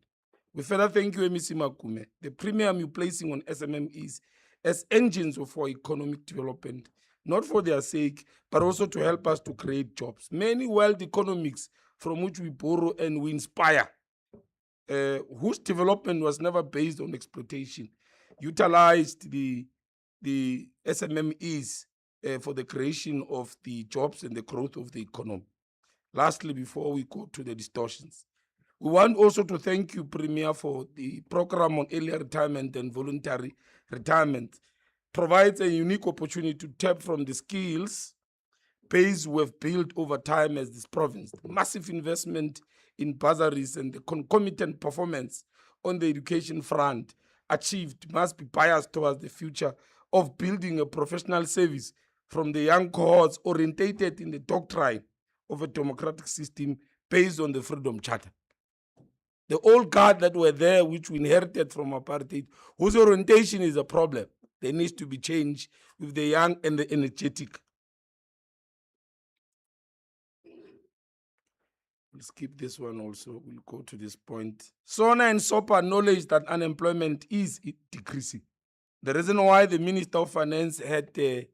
We further thank you, MEC Makume, the premium you're placing on SMMEs as engines of our economic development, not for their sake, but also to help us to create jobs. Many world economics from which we borrow and we inspire, whose development was never based on exploitation, utilized the SMMEs for the creation of the jobs and the growth of the economy. Lastly, before we go to the distortions, we want also to thank you, Premier, for the program on early retirement and voluntary retirement. Provides a unique opportunity to tap from the skills base we've built over time as this province. Massive investment in bursaries and the concomitant performance on the education front achieved must be biased towards the future of building a professional service from the young cohorts orientated in the doctrine of a democratic system based on the Freedom Charter. The old guard that were there, which we inherited from apartheid, whose orientation is a problem, they need to be changed with the young and the energetic. We'll skip this one also. We'll go to this point. SONA and SOPA acknowledge that unemployment is decreasing. The reason why the Minister of Finance had the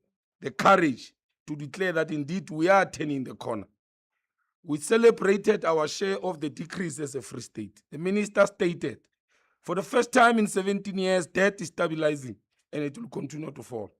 courage to declare that indeed we are turning the corner. We celebrated our share of the decrease as a free state. The minister stated, for the first time in 17 years, debt is stabilizing and it will continue to fall.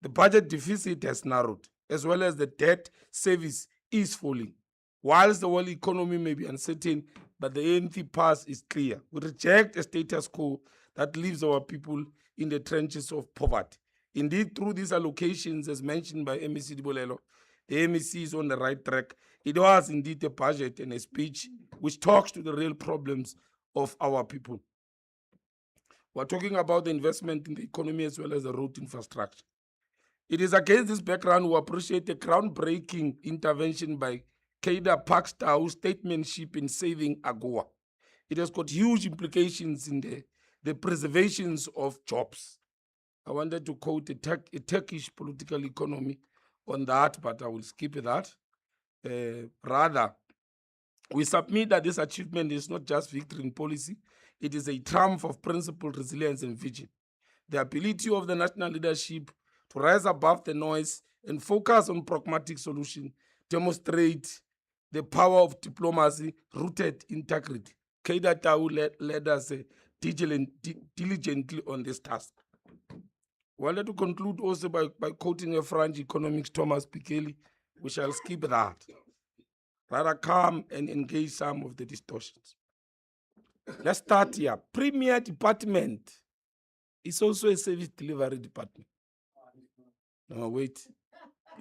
The budget deficit has narrowed, as well as the debt service is falling. Whilst the world economy may be uncertain, but the ANC path is clear. We reject a status quo that leaves our people in the trenches of poverty. Indeed, through these allocations, as mentioned by MEC Dibolelo, the MEC is on the right track. It was indeed a budget and a speech which talks to the real problems of our people. We're talking about the investment in the economy as well as the road infrastructure. It is against this background we appreciate the groundbreaking intervention by Keida Pakstau's statesmanship in saving AGOA. It has got huge implications in the preservation of jobs. I wanted to quote a Turkish political economy on that, but I will skip that. Rather, we submit that this achievement is not just victory in policy, it is a triumph of principle, resilience, and vision. The ability of the national leadership to rise above the noise and focus on pragmatic solutions demonstrate the power of diplomacy rooted in integrity. Keida Tau led us diligently on this task. I wanted to conclude also by quoting a French economist, Thomas Piketty. We shall skip that. Rather come and engage some of the distortions. Let's start here. Premier department is also a service delivery department. No, wait.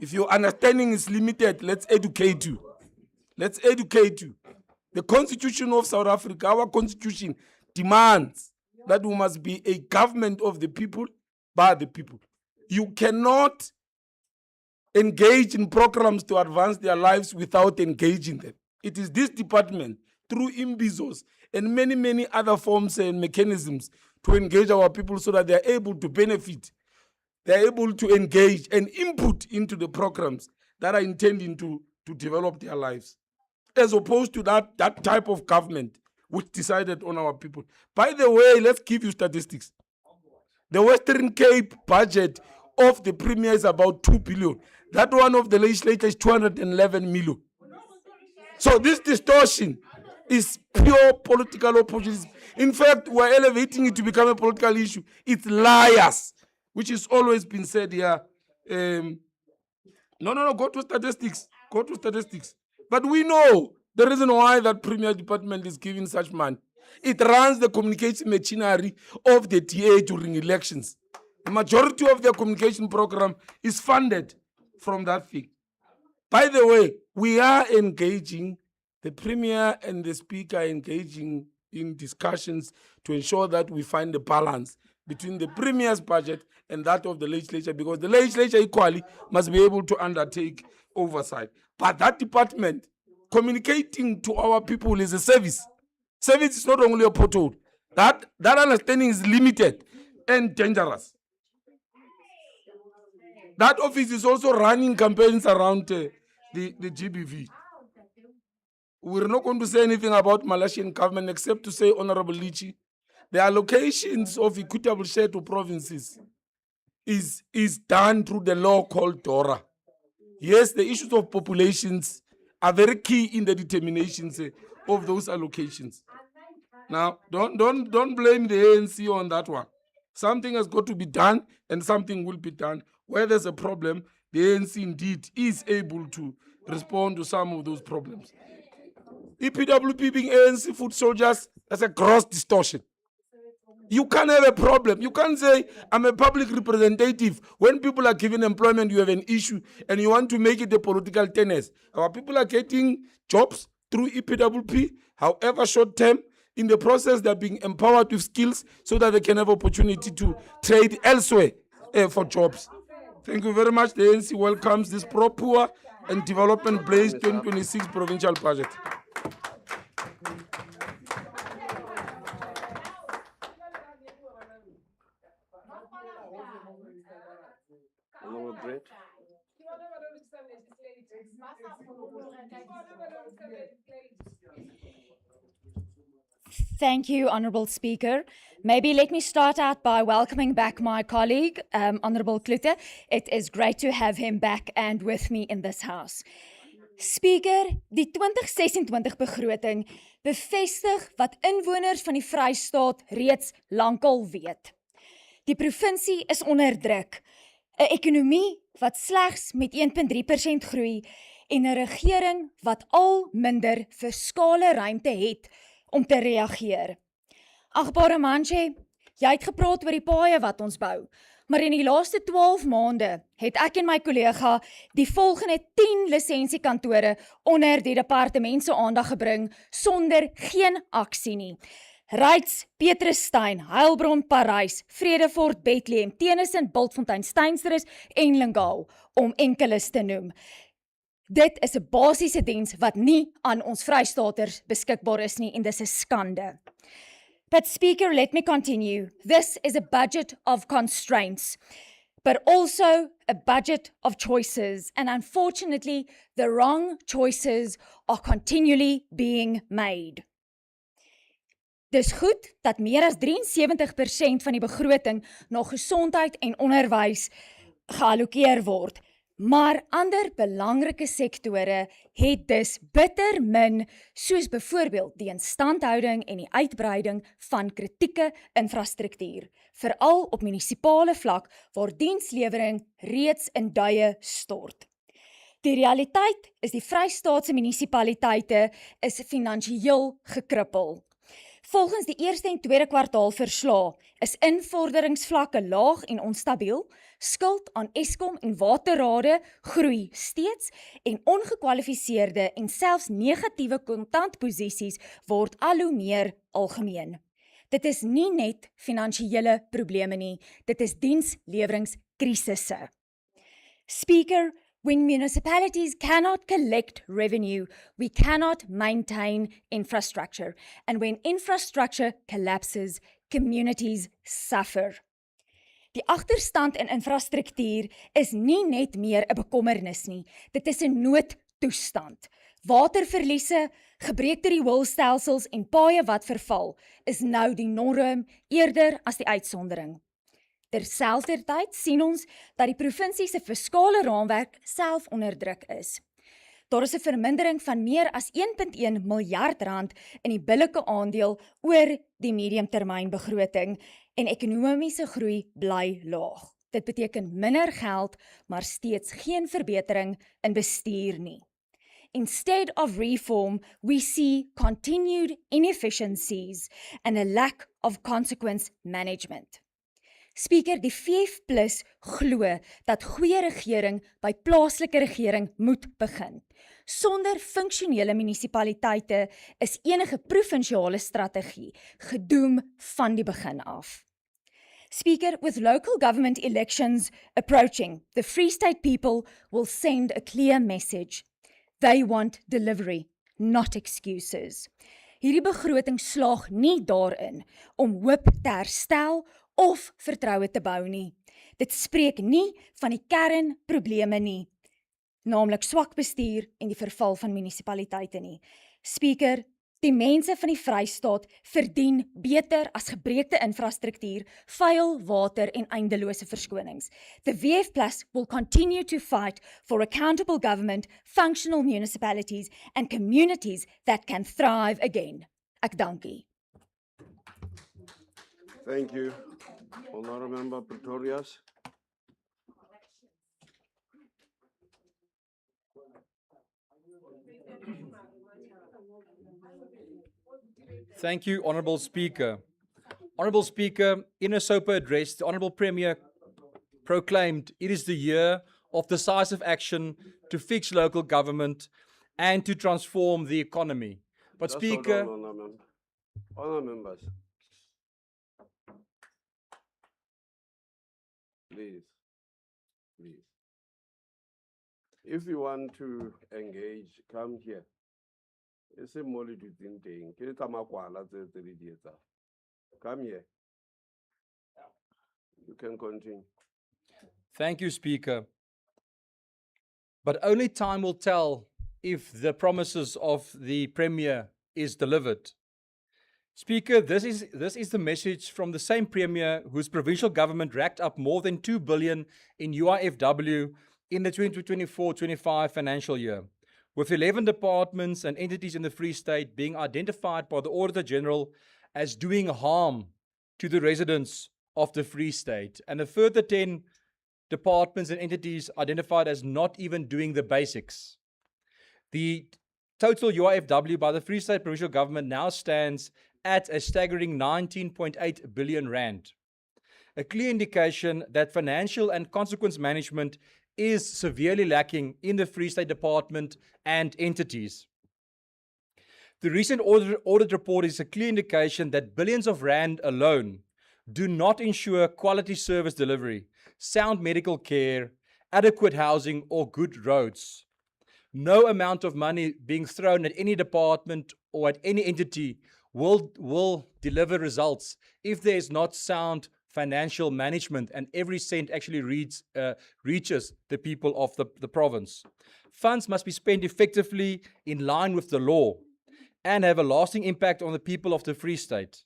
If your understanding is limited, let's educate you. Let's educate you. The Constitution of South Africa, our Constitution, demands that we must be a government of the people, by the people. You cannot engage in programs to advance their lives without engaging them. It is this department, through imbizos and many, many other forms and mechanisms, to engage our people so that they are able to benefit, they are able to engage and input into the programs that are intending to develop their lives, as opposed to that type of government which decided on our people. By the way, let's give you statistics. The Western Cape budget of the Premier is about 2 billion. That one of the Legislature is 211 million. So this distortion is pure political opportunism. In fact, we're elevating it to become a political issue. It's liars, which has always been said here. No, go to statistics. Go to statistics. But we know the reason why that Premier Department is giving such money. It runs the communication machinery of the TA during elections. The majority of their communication program is funded from that thing. By the way, we are engaging, the Premier and the Speaker are engaging in discussions to ensure that we find a balance between the Premier's budget and that of the Legislature, because the Legislature equally must be able to undertake oversight. But that department, communicating to our people, is a service. Service is not only a pothole. That understanding is limited and dangerous. That office is also running campaigns around the GBV. We're not going to say anything about Malaysian government except to say, Honorable Lichi, the allocations of equitable share to provinces is done through the law called DORA. Yes, the issues of populations are very key in the determinations of those allocations. Now, don't blame the ANC on that one. Something has got to be done, and something will be done. Where there's a problem, the ANC indeed is able to respond to some of those problems. EPWP being ANC foot soldiers, that's a gross distortion. You can't have a problem. You can't say, I'm a public representative. When people are given employment, you have an issue, and you want to make it a political tennis. Our people are getting jobs through EPWP, however short term. In the process, they're being empowered with skills so that they can have opportunity to trade elsewhere for jobs. Thank you very much. The ANC welcomes this pro-poor and development-based 2026 provincial budget. Thank you, Honourable Speaker. Maybe let me start out by welcoming back my colleague, Honourable Klute. It is great to have him back and with me in this House. Speaker, die 2026 begroting bevestig wat inwoners van die Vrystaat reeds lankal weet. Die provinsie is onder druk, 'n ekonomie wat slegs met 1.3% groei en 'n regering wat al minder fiskale ruimte het om te reageer. Agbare Manche, jy het gepraat oor die paaie wat ons bou, maar in die laaste 12 maande het ek en my kollega die volgende 10 lisensiekantore onder die departement se aandag gebring sonder geen aksie nie. Reitz, Petrusstein, Heilbron, Parys, Vredefort, Bethlehem, Tennyson, Bultfontein, Steynsrus en Lingao, om enkeles te noem. Dit is 'n basiese diens wat nie aan ons Vrystaaters beskikbaar is nie, en dis 'n skande. But Speaker, let me continue. This is a budget of constraints, but also a budget of choices, and unfortunately, the wrong choices are continually being made. Dis goed dat meer as 73% van die begroting na gesondheid en onderwys geallokeer word, maar ander belangrike sektore het dus bitter min, soos byvoorbeeld die instandhouding en die uitbreiding van kritieke infrastruktuur, veral op munisipale vlak waar dienslewering reeds in duie stort. Die realiteit is die Vrystaatse munisipaliteite is finansiëel gekrippel. Volgens die eerste en tweede kwartaal verslae is invorderingsvlakke laag en onstabiel, skuld aan Eskom en waterrade groei steeds en ongekwalifiseerde en selfs negatiewe kontantposisies word al hoe meer algemeen. Dit is nie net finansiële probleme nie, dit is diensleweringskrisisse. Speaker, When municipalities cannot collect revenue, we cannot maintain infrastructure. And when infrastructure collapses, communities suffer. Die agterstand in infrastruktuur is nie net meer 'n bekommernis nie. Dit is 'n noodtoestand. Waterverliese, gebreekte rioolstelsels en paaie wat verval is nou die norm eerder as die uitsondering. Terselfdertyd sien ons dat die provinsie se fiskale raamwerk self onder druk is. Daar is 'n vermindering van meer as 1.1 miljard rand in die billike aandeel oor die mediumtermynbegroting en ekonomiese groei bly laag. Dit beteken minder geld, maar steeds geen verbetering in bestuur nie. Instead of reform, we see continued inefficiencies and a lack of consequence management. Speaker, die VF+ glo dat goeie regering by plaaslike regering moet begin. Sonder funksionele munisipaliteite is enige provinsiale strategie gedoem van die begin af. Speaker, with local government elections approaching, the Free State people will send a clear message. They want delivery, not excuses. Hierdie begroting slaag nie daarin om hoop te herstel of vertroue te bou nie. Dit spreek nie van die kernprobleme nie, naamlik swak bestuur en die verval van munisipaliteite nie. Speaker, die mense van die Vrystaat verdien beter as gebreekte infrastruktuur, vuil water en eindelose verskonings. The VF+ will continue to fight for accountable government, functional municipalities and communities that can thrive again. Ek dankie. Thank you, Honourable Member Pretorius. Thank you, Honourable Speaker. Honourable Speaker, in a SOPA address, the Honourable Premier proclaimed it is the year of decisive action to fix local government and to transform the economy. But Just Speaker, hold on, Honourable members. Please. If you want to engage, come here. It's a multitude thing. Come here. You can continue. thank you, Speaker. But only time will tell if the promises of the Premier is delivered. Speaker, this is the message from the same Premier whose provincial government racked up more than 2 billion in UIFW in the 2024-25 financial year, with 11 departments and entities in the Free State being identified by the Auditor General as doing harm to the residents of the Free State, and a further 10 departments and entities identified as not even doing the basics. The total UIFW by the Free State Provincial Government now stands at a staggering 19.8 billion rand. A clear indication that financial and consequence management is severely lacking in the Free State Department and entities. The recent audit report is a clear indication that billions of rand alone do not ensure quality service delivery, sound medical care, adequate housing, or good roads. No amount of money being thrown at any department or at any entity will deliver results if there is not sound financial management and every cent actually reaches the people of the province. Funds must be spent effectively in line with the law and have a lasting impact on the people of the Free State.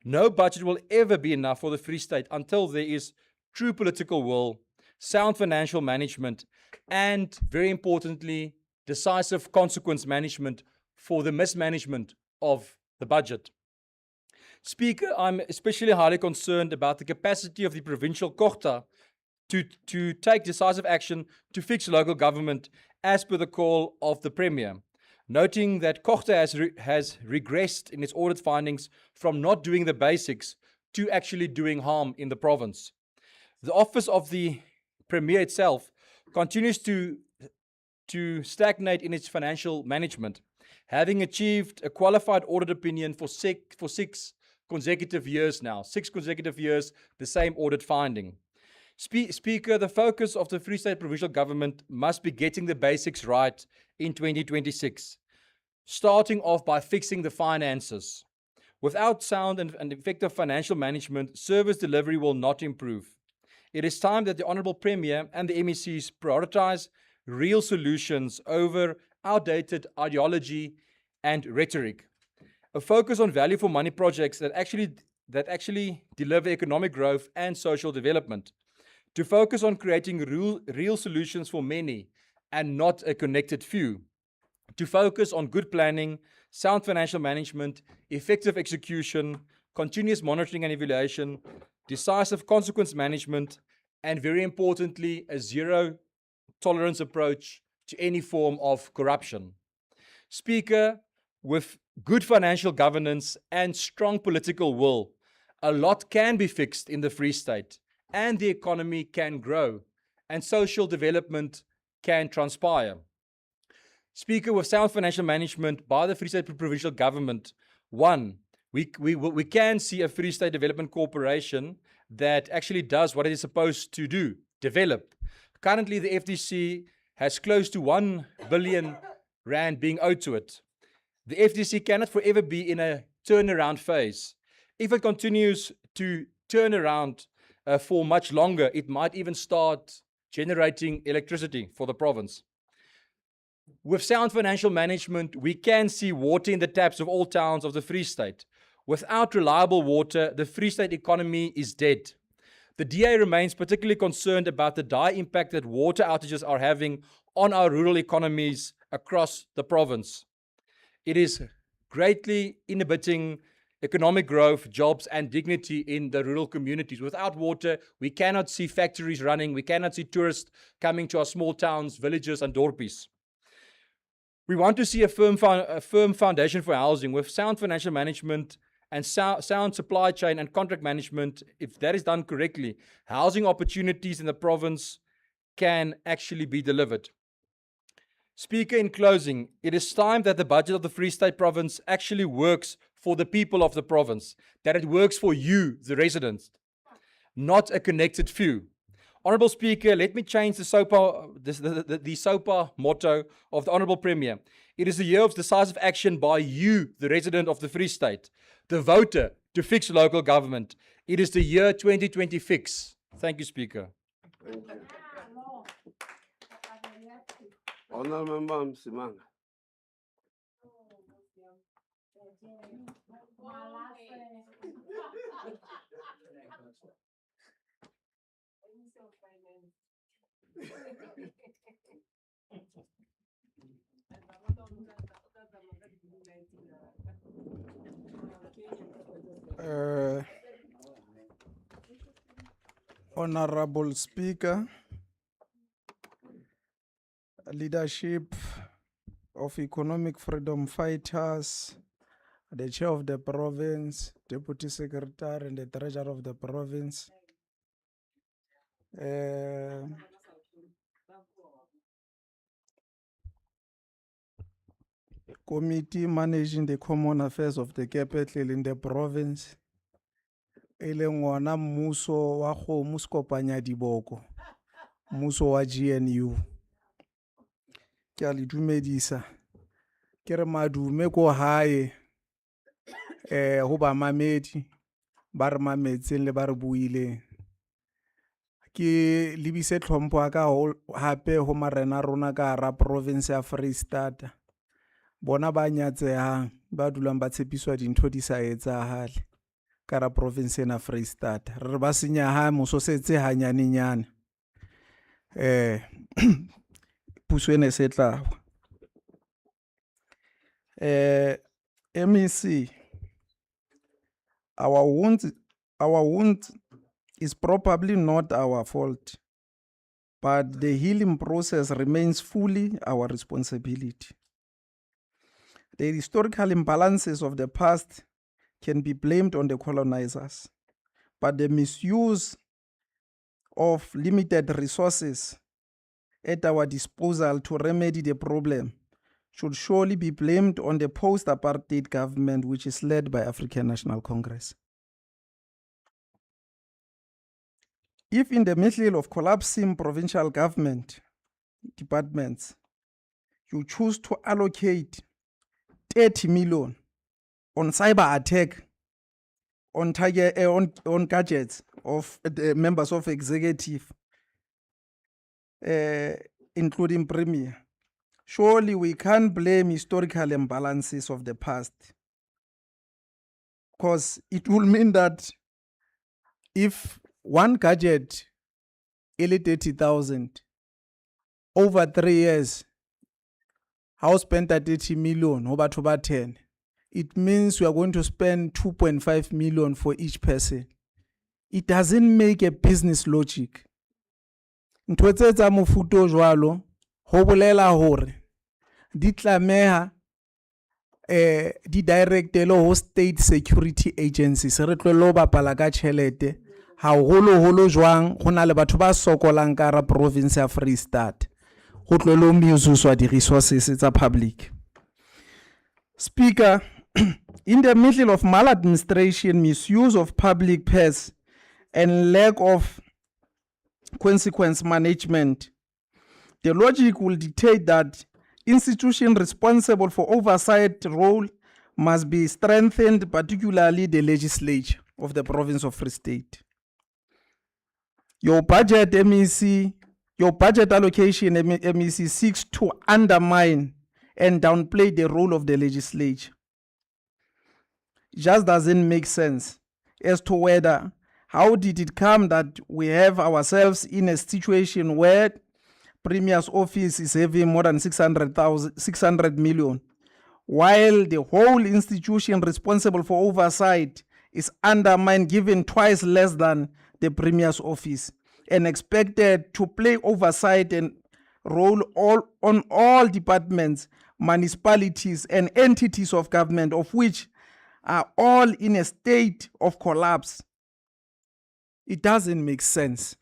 No budget will ever be enough for the Free State until there is true political will, sound financial management, and, very importantly, decisive consequence management for the mismanagement of the budget. Speaker, I'm especially highly concerned about the capacity of the provincial Kochta to take decisive action to fix local government as per the call of the Premier, noting that Kochta has regressed in its audit findings from not doing the basics to actually doing harm in the province. The office of the Premier itself continues to stagnate in its financial management, having achieved a qualified audit opinion for six consecutive years now. 6 consecutive years, the same audit finding. Speaker, the focus of the Free State Provincial Government must be getting the basics right in 2026, starting off by fixing the finances. Without sound and effective financial management, service delivery will not improve. It is time that the Honourable Premier and the MECs prioritize real solutions over outdated ideology and rhetoric. A focus on value for money projects that actually deliver economic growth and social development. To focus on creating real solutions for many and not a connected few. To focus on good planning, sound financial management, effective execution, continuous monitoring and evaluation, decisive consequence management, and very importantly, a zero tolerance approach to any form of corruption. Speaker, with good financial governance and strong political will, a lot can be fixed in the Free State, and the economy can grow, and social development can transpire. Speaker, with sound financial management by the Free State Provincial Government, one, we can see a Free State Development Corporation that actually does what it is supposed to do, develop. Currently, the FDC has close to 1 billion rand being owed to it. The FDC cannot forever be in a turnaround phase. If it continues to turn around for much longer, it might even start generating electricity for the province. With sound financial management, we can see water in the taps of all towns of the Free State. Without reliable water, the Free State economy is dead. The DA remains particularly concerned about the dire impact that water outages are having on our rural economies across the province. It is greatly inhibiting economic growth, jobs, and dignity in the rural communities. Without water, we cannot see factories running, we cannot see tourists coming to our small towns, villages, and dorpies. We want to see a firm foundation for housing with sound financial management and sound supply chain and contract management. If that is done correctly, housing opportunities in the province can actually be delivered. Speaker, in closing, it is time that the budget of the Free State Province actually works for the people of the province, that it works for you, the residents, not a connected few. Honourable Speaker, let me change the SOPA motto of the Honourable Premier. It is the year of decisive action by you, the resident of the Free State, the voter, to fix local government. It is the year 2020 fix. Thank you, Speaker. Thank you. Honourable Member Msimanga. Honorable Speaker, leadership of economic freedom fighters, the chair of the province, deputy secretary, and the treasurer of the province, committee managing the common affairs of the capital in the province, e leng ona mmuso wa kgomo sekopanya diboko, mmuso wa GNU. Ke a le dumedisa. Ke re madume ko hae ho ba mamedi ba re mametseng le ba re buileng. Ke lebise tlhompho ya ka hape ho marena rona ka hara province ya Free State. Bona ba nyatsehang ba dulang ba tshepiswa dintho di sa etsahale ka hara province ena Free State. Re ba senya ha moso setse hanyanenyana. Puso ene se tla. MEC, our wound is probably not our fault, but the healing process remains fully our responsibility. The historical imbalances of the past can be blamed on the colonizers, but the misuse of limited resources at our disposal to remedy the problem should surely be blamed on the post-apartheid government, which is led by African National Congress. If in the middle of collapsing provincial government departments, you choose to allocate 30 million on cyber attack on target on gadgets of the members of executive, including Premier, surely we can't blame historical imbalances of the past, because it will mean that if one gadget, 30,000, over 3 years, house spent at 30 million, over 10, it means we are going to spend 2.5 million for each person. It doesn't make a business logic. Ntho tse tsa mofuta o jwalo ho bolela hore di tlameha di directele ho state security agencies re tlwelo bapala ka tjhelete haholo jwang ho na le batho ba sokolang ka ra province ya Free State ho tlwelo misuswa di resources tsa public. Speaker, in the middle of maladministration, misuse of public purse, and lack of consequence management, the logic will dictate that institutions responsible for oversight role must be strengthened, particularly the legislature of the province of Free State. Your budget MEC, your budget allocation MEC seeks to undermine and downplay the role of the legislature. Just doesn't make sense as to whether, how did it come that we have ourselves in a situation where Premier's office is having more than 600 million, while the whole institution responsible for oversight is undermined, given twice less than the Premier's office, and expected to play oversight and role on all departments, municipalities, and entities of government, of which are all in a state of collapse. It doesn't make sense.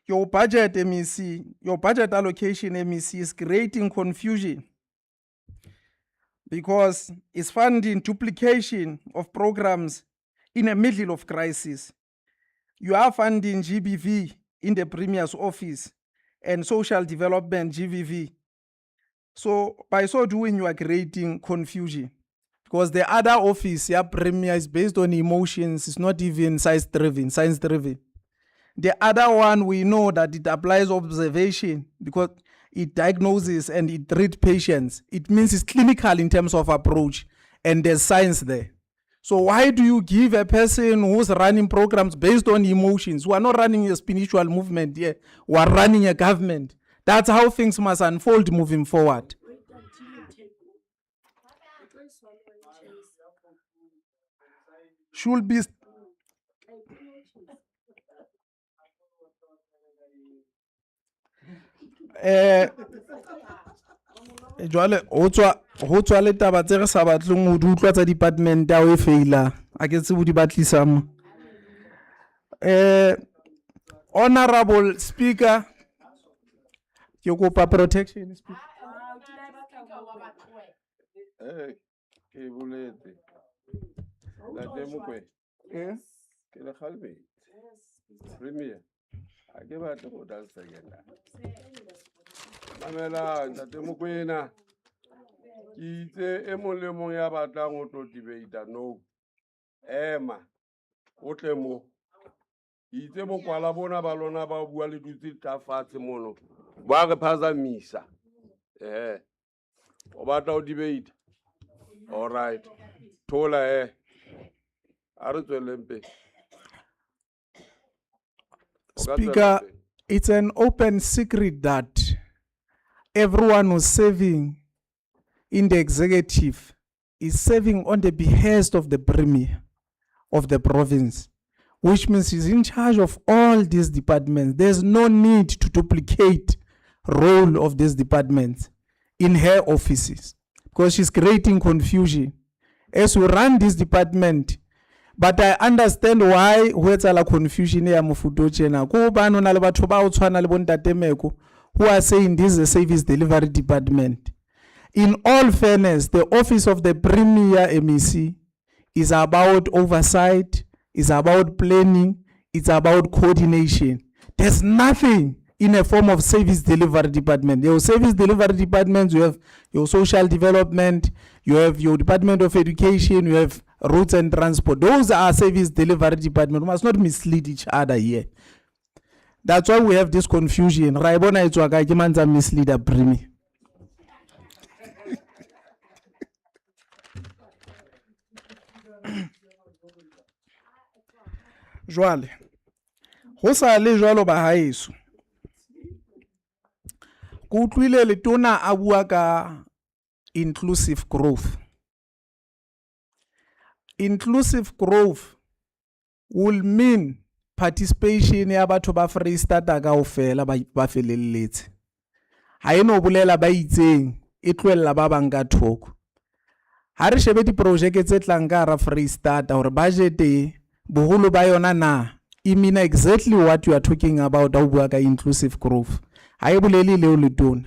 Your budget MEC, your budget allocation MEC is creating confusion because it's funding duplication of programs in the middle of crisis. You are funding GBV in the Premier's office and social development GVV. So by so doing, you are creating confusion because the other office, yeah, Premier, is based on emotions. It's not even science-driven. The other one, we know that it applies observation because it diagnoses and it treats patients. It means it's clinical in terms of approach, and there's science there. So why do you give a person who's running programs based on emotions? We are not running a spiritual movement here. We are running a government. That's how things must unfold moving forward. Should be jwale ho tswa le taba tse re sa batleng ho di utlwa tsa department ya o e faila a ke tse bo di batlisa mo. Honorable Speaker, ke kopa protection, Speaker. Ke boletse la demokwe ke le khalbe Premier a ke batla go dansa yena mamela ntate mokwena ke itse e mong le mong ya batlang go tlo debate no ema o tle mo itse bokwala bona ba lona ba bua le dutse tafatse mono ba re phazamisa o batla o debate. All right. Tola are tswelempe. Speaker, it's an open secret that everyone who's serving in the executive is serving on the behest of the Premier of the province, which means he's in charge of all these departments. There's no need to duplicate role of these departments in her offices because she's creating confusion as we run this department. But I understand why there's a confusion here who are saying this is a service delivery department. In all fairness, the office of the Premier MEC is about oversight, it's about planning, it's about coordination. There's nothing in a form of service delivery department. Your service delivery departments, you have your social development, you have your Department of Education, you have roads and transport. Those are service delivery department. We must not mislead each other here. That's why we have this confusion. Raibona itwaka ke manza misleader primi. Jwale, ho sa le jwalo ba haeso. Ku utlwile letona a bua ka inclusive growth. Inclusive growth will mean participation ya batho ba Freistata kaofela ba felelletse. Ha eno bolela ba itseng e tloella ba bang ka thoko. Ha re shebe di project tse tlang ka ra Freistata hore budget e boholo ba yona na e mean exactly what you are talking about ha o bua ka inclusive growth. Ha e bolele leo letona.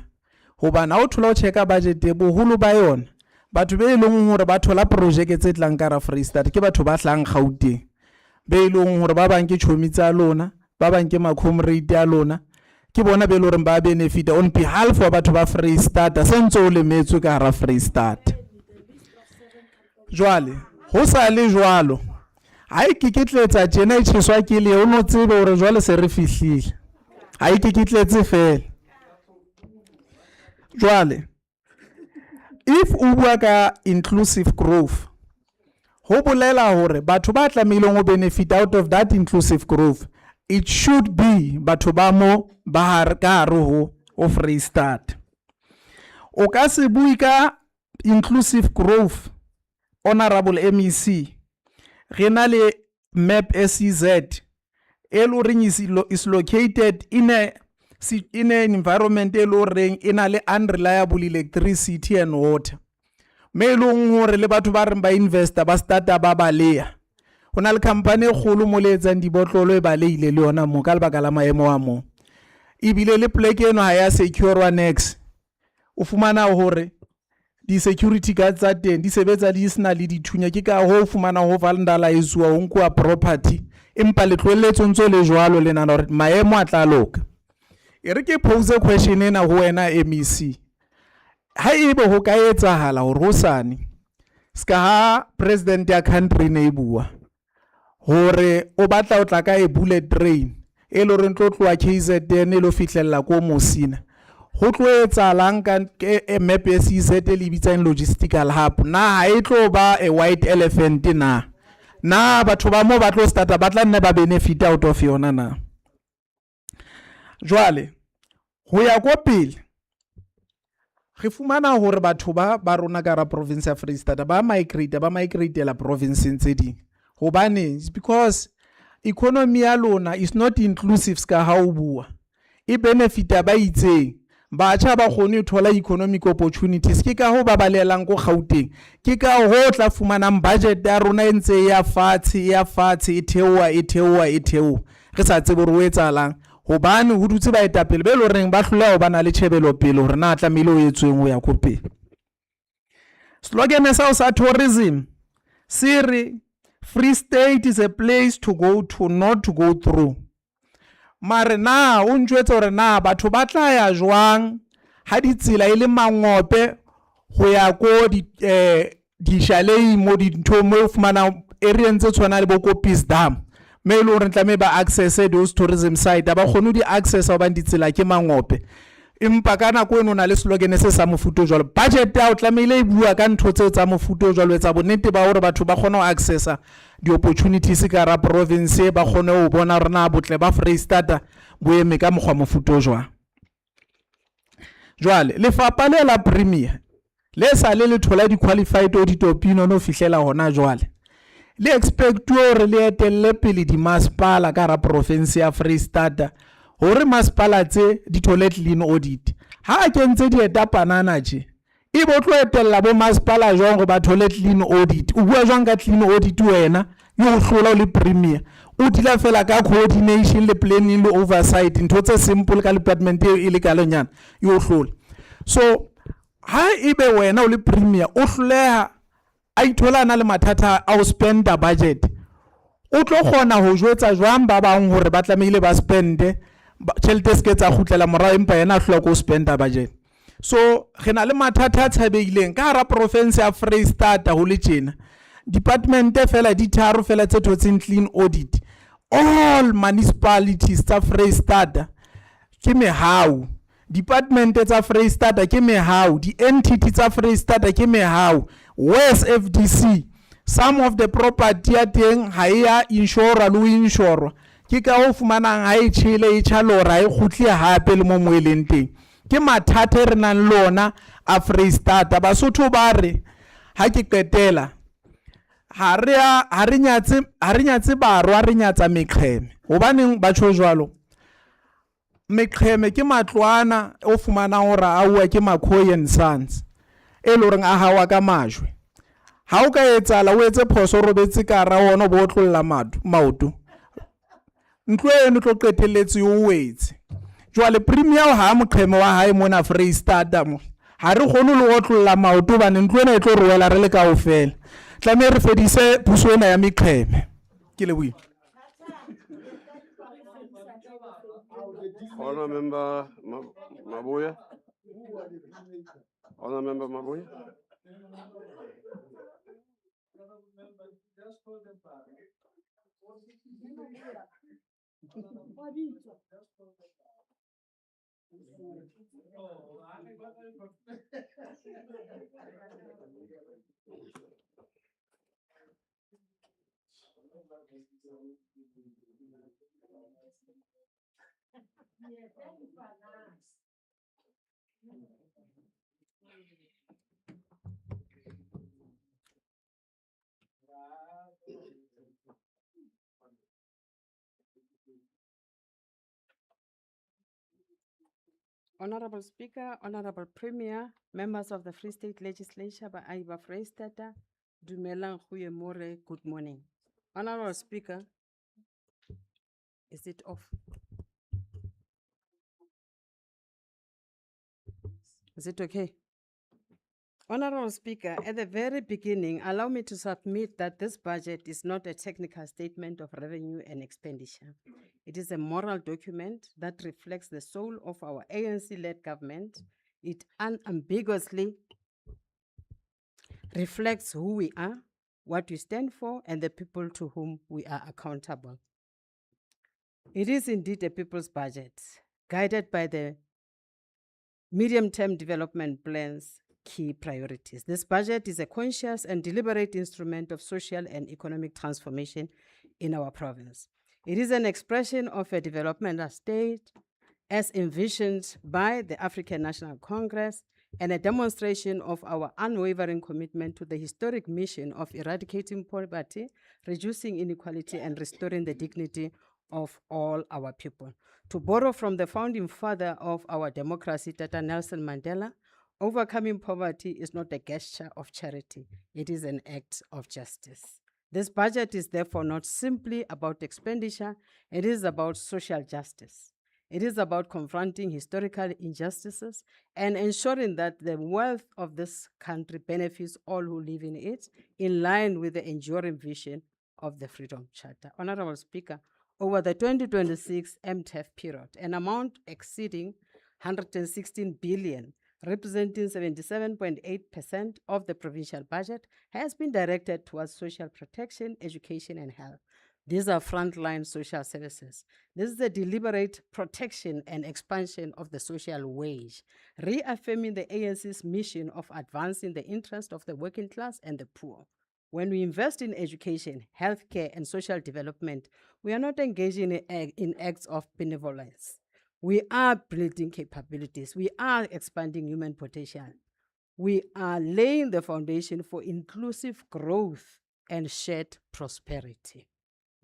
Hobane ha o thola o checka budget e boholo ba yona batho be leng hore ba thola project tse tlang ka ra Freistata ke batho ba tlang Gauteng. Be leng hore ba bang ke chomi tsa lona, ba bang ke ma comrade ya lona, ke bona be leng ba benefit on behalf wa batho ba Freistata sentse o lemetswe ka ra Freistata. Jwale ho sa le jwalo ha e keketletsa tjena e tsheswa ke le o no tsebe hore jwale se re fihlile. Ha e keketletse fela. Jwale if o bua ka inclusive growth, ho bolela hore batho ba tlamehileng ho benefit out of that inclusive growth, it should be batho ba mo ba ka hare ho Freistata. O ka se bui ka inclusive growth, Honorable MEC, re na le map SEZ is located in an environment in a unreliable electricity and water. Me elong hore le batho ba reng ba investor ba starta ba balea. Hona le company e kgolo mo le etsang dibotlolo e baleile le yona mo ka lebaka la maemo a mo. Ebile le pleke eno ha ya secure wa next. O fumana hore di security guards tsa teng di sebetsa di sena le dithunya ke ka ho fumana ho vandalize wa nkwa property empa le tlwelletso ntso le jwalo le nana hore maemo a tla loka. E re ke pose question ena ho wena MEC. Ha ebe ho ka etsahala hore ho sane ska ha president ya country ne bua hore o batla o tla ka e bullet train e lo re ntlo tloa KZN e lo fihlella ko Mosina. Ho tlo etsahalang ka map SEZ e le bitsang logistical hub na ha e tlo ba a white elephant na batho ba mo ba tlo starta ba tla nne ba benefit out of yona na. Jwale ho ya kwa pele re fumana hore batho ba rona ka ra province ya Freistata ba migrate la province tse ding hobane it's because economy ya lona is not inclusive ska ha o bua e benefita ba itseng batjha ba kgone ho thola economic opportunities ke ka ho ba balelang go Gauteng ke ka ho tla fumana budget ya rona e ntse ya fatshe e theoa re sa tsebe hore o etsahalang hobane ho dutse ba etapele be lo reng ba hlola ho bana le tshebelo pele hore na tlamehile o etsweng ho ya ko pele. Slogan sa tourism siri Free State is a place to go to, not to go through. Mare na o ntjwetsa hore na batho ba tla ya jwang ha ditsela ile mangope ho ya ko di shalei mo di ntho mo fumana area tse tshwana le bo ko Peace Dam me ile hore tlame ba access those tourism site ba khone di access ba ditsela ke mangope empa kana ko eno na le slogan se sa mofuto jwalo budget ya o tlamehile e bua ka ntho tse tsa mofuto jwalo etsa bonnete ba hore batho ba kgona ho accessa di opportunities ka ra province ba kgone ho bona rena botle ba Freistata boeme ka mokgwa mofuto jwa. Jwale le fapa le la premier le sa le thola di qualified audit opinion no fihlela hona jwale le expect hore le etelle pele di masipala ka ra province ya Freistata hore masipala tse di thole clean audit ha ke ntse di eta panana je e bo tlo etella bo masipala jwang go ba thole clean audit o bua jwang ka clean audit wena yo hlola le premier o dila fela ka coordination le planning le oversight ntho tse simple ka department e le ka lonyana yo hlola. So ha ibe wena o le premier o hloleha a ithola na le mathata a o spend the budget o tlo kgona ho jwetsa jwang ba bang hore ba tlamehile ba spende tjhelete se ke tsa kgutlela morao empa yena a hloka ho spenda budget. So re na le mathata a tshabeileng ka hara province ya Freistata ho le tjena. Department fela di tharo fela tse thotseng clean audit. All municipalities tsa Freistata ke mehau. Department tsa Freistata ke mehau. Di entity tsa Freistata ke mehau. Where's FDC? Some of the property ya teng ha ya insura le insure. Ke ka ho fumanang ha e tshile e tshallora e khutli hape le mo moeleng teng. Ke mathata re nang lona a Freistata. Basotho ba re ha ke qetela ha re nyatse barwa re nyatsa meqheme. Hobaneng ba tjho jwalo? Meqheme ke matlwana o fumana hore a uwa ke Makhoi and Sons e lo reng a hawa ka majwe. Ha o ka etsala o etse phoso robetse ka ra ona bo tlolla maoto. Ntlo eno tlo qetelletse o wetse. Jwale premier ha moqheme wa hae mona Freistata mo. Ha re kgone le go tlolla maoto ba ntlo ena e tlo roela re le kaofela. Tlame re fedise puso ena ya meqheme. Ke le bui. Honour Member Mabuya. Honour Member Mabuya. Honorable Speaker, Honorable Premier, members of the Free State Legislature by Aiba Freistata, Dumelang More, good morning. Honorable Speaker, is it off? Is it okay? Honorable Speaker, at the very beginning, allow me to submit that this budget is not a technical statement of revenue and expenditure. It is a moral document that reflects the soul of our ANC-led government. It unambiguously reflects who we are, what we stand for, and the people to whom we are accountable. It is indeed a people's budget, guided by the medium-term development plan's key priorities. This budget is a conscious and deliberate instrument of social and economic transformation in our province. It is an expression of a developmental state as envisioned by the African National Congress and a demonstration of our unwavering commitment to the historic mission of eradicating poverty, reducing inequality, and restoring the dignity of all our people. To borrow from the founding father of our democracy, Tata Nelson Mandela, overcoming poverty is not a gesture of charity, it is an act of justice. This budget is therefore not simply about expenditure, it is about social justice. It is about confronting historical injustices and ensuring that the wealth of this country benefits all who live in it, in line with the enduring vision of the Freedom Charter. Honorable Speaker, over the 2026 MTEF period, an amount exceeding 116 billion, representing 77.8% of the provincial budget, has been directed towards social protection, education, and health. These are frontline social services. This is the deliberate protection and expansion of the social wage, reaffirming the ANC's mission of advancing the interest of the working class and the poor. When we invest in education, healthcare, and social development, we are not engaging in acts of benevolence. We are building capabilities. We are expanding human potential. We are laying the foundation for inclusive growth and shared prosperity.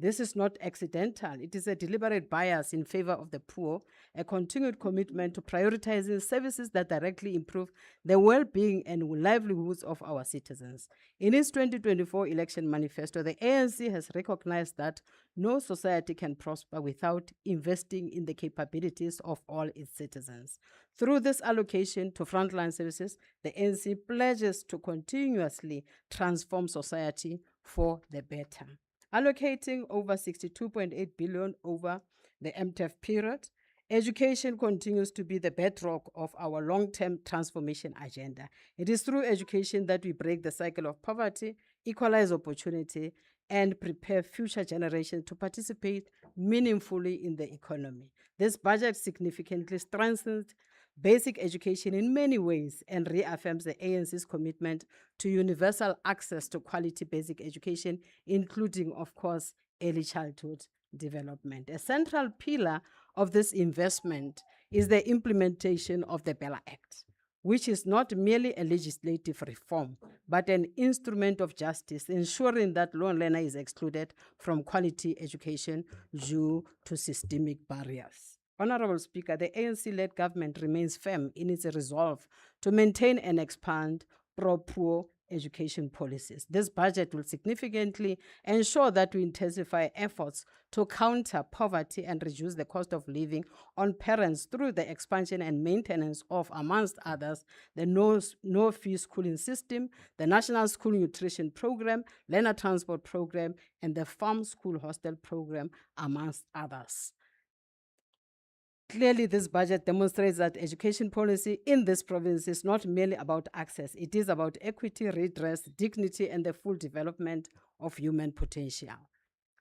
This is not accidental. It is a deliberate bias in favor of the poor, a continued commitment to prioritizing services that directly improve the well-being and livelihoods of our citizens. In its 2024 election manifesto, the ANC has recognized that no society can prosper without investing in the capabilities of all its citizens. Through this allocation to frontline services, the ANC pledges to continuously transform society for the better. allocating over 62.8 billion over the MTEF period. Education continues to be the bedrock of our long-term transformation agenda. It is through education that we break the cycle of poverty, equalize opportunity, and prepare future generations to participate meaningfully in the economy. This budget significantly strengthens basic education in many ways and reaffirms the ANC's commitment to universal access to quality basic education, including, of course, early childhood development. A central pillar of this investment is the implementation of the Bella Act, which is not merely a legislative reform, but an instrument of justice, ensuring that lone learner is excluded from quality education due to systemic barriers. Honorable Speaker, the ANC-led government remains firm in its resolve to maintain and expand pro-poor education policies. This budget will significantly ensure that we intensify efforts to counter poverty and reduce the cost of living on parents through the expansion and maintenance of, amongst others, the no-fee schooling system, the National School Nutrition Program, Learner Transport Program, and the Farm School Hostel Program, amongst others. Clearly, this budget demonstrates that education policy in this province is not merely about access. It is about equity, redress, dignity, and the full development of human potential.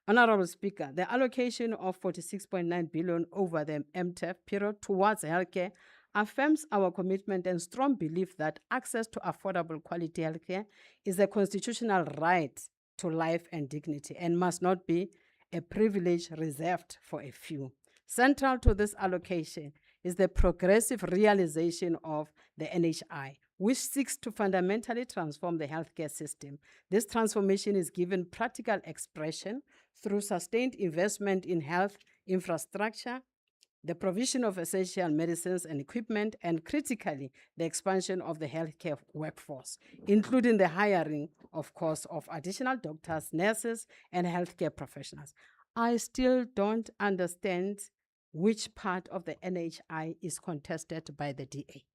Honorable Speaker, the allocation of 46.9 billion over the MTEF period towards healthcare affirms our commitment and strong belief that access to affordable quality healthcare is a constitutional right to life and dignity and must not be a privilege reserved for a few. Central to this allocation is the progressive realization of the NHI, which seeks to fundamentally transform the healthcare system. This transformation is given practical expression through sustained investment in health infrastructure, the provision of essential medicines and equipment, and critically, the expansion of the healthcare workforce, including the hiring, of course, of additional doctors, nurses, and healthcare professionals. I still don't understand which part of the NHI is contested by the DA.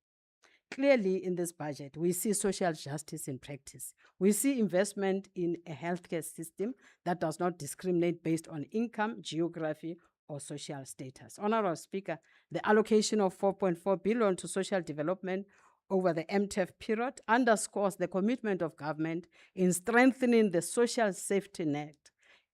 Clearly, in this budget, we see social justice in practice. We see investment in a healthcare system that does not discriminate based on income, geography, or social status. Honorable Speaker, the allocation of 4.4 billion to social development over the MTEF period underscores the commitment of government in strengthening the social safety net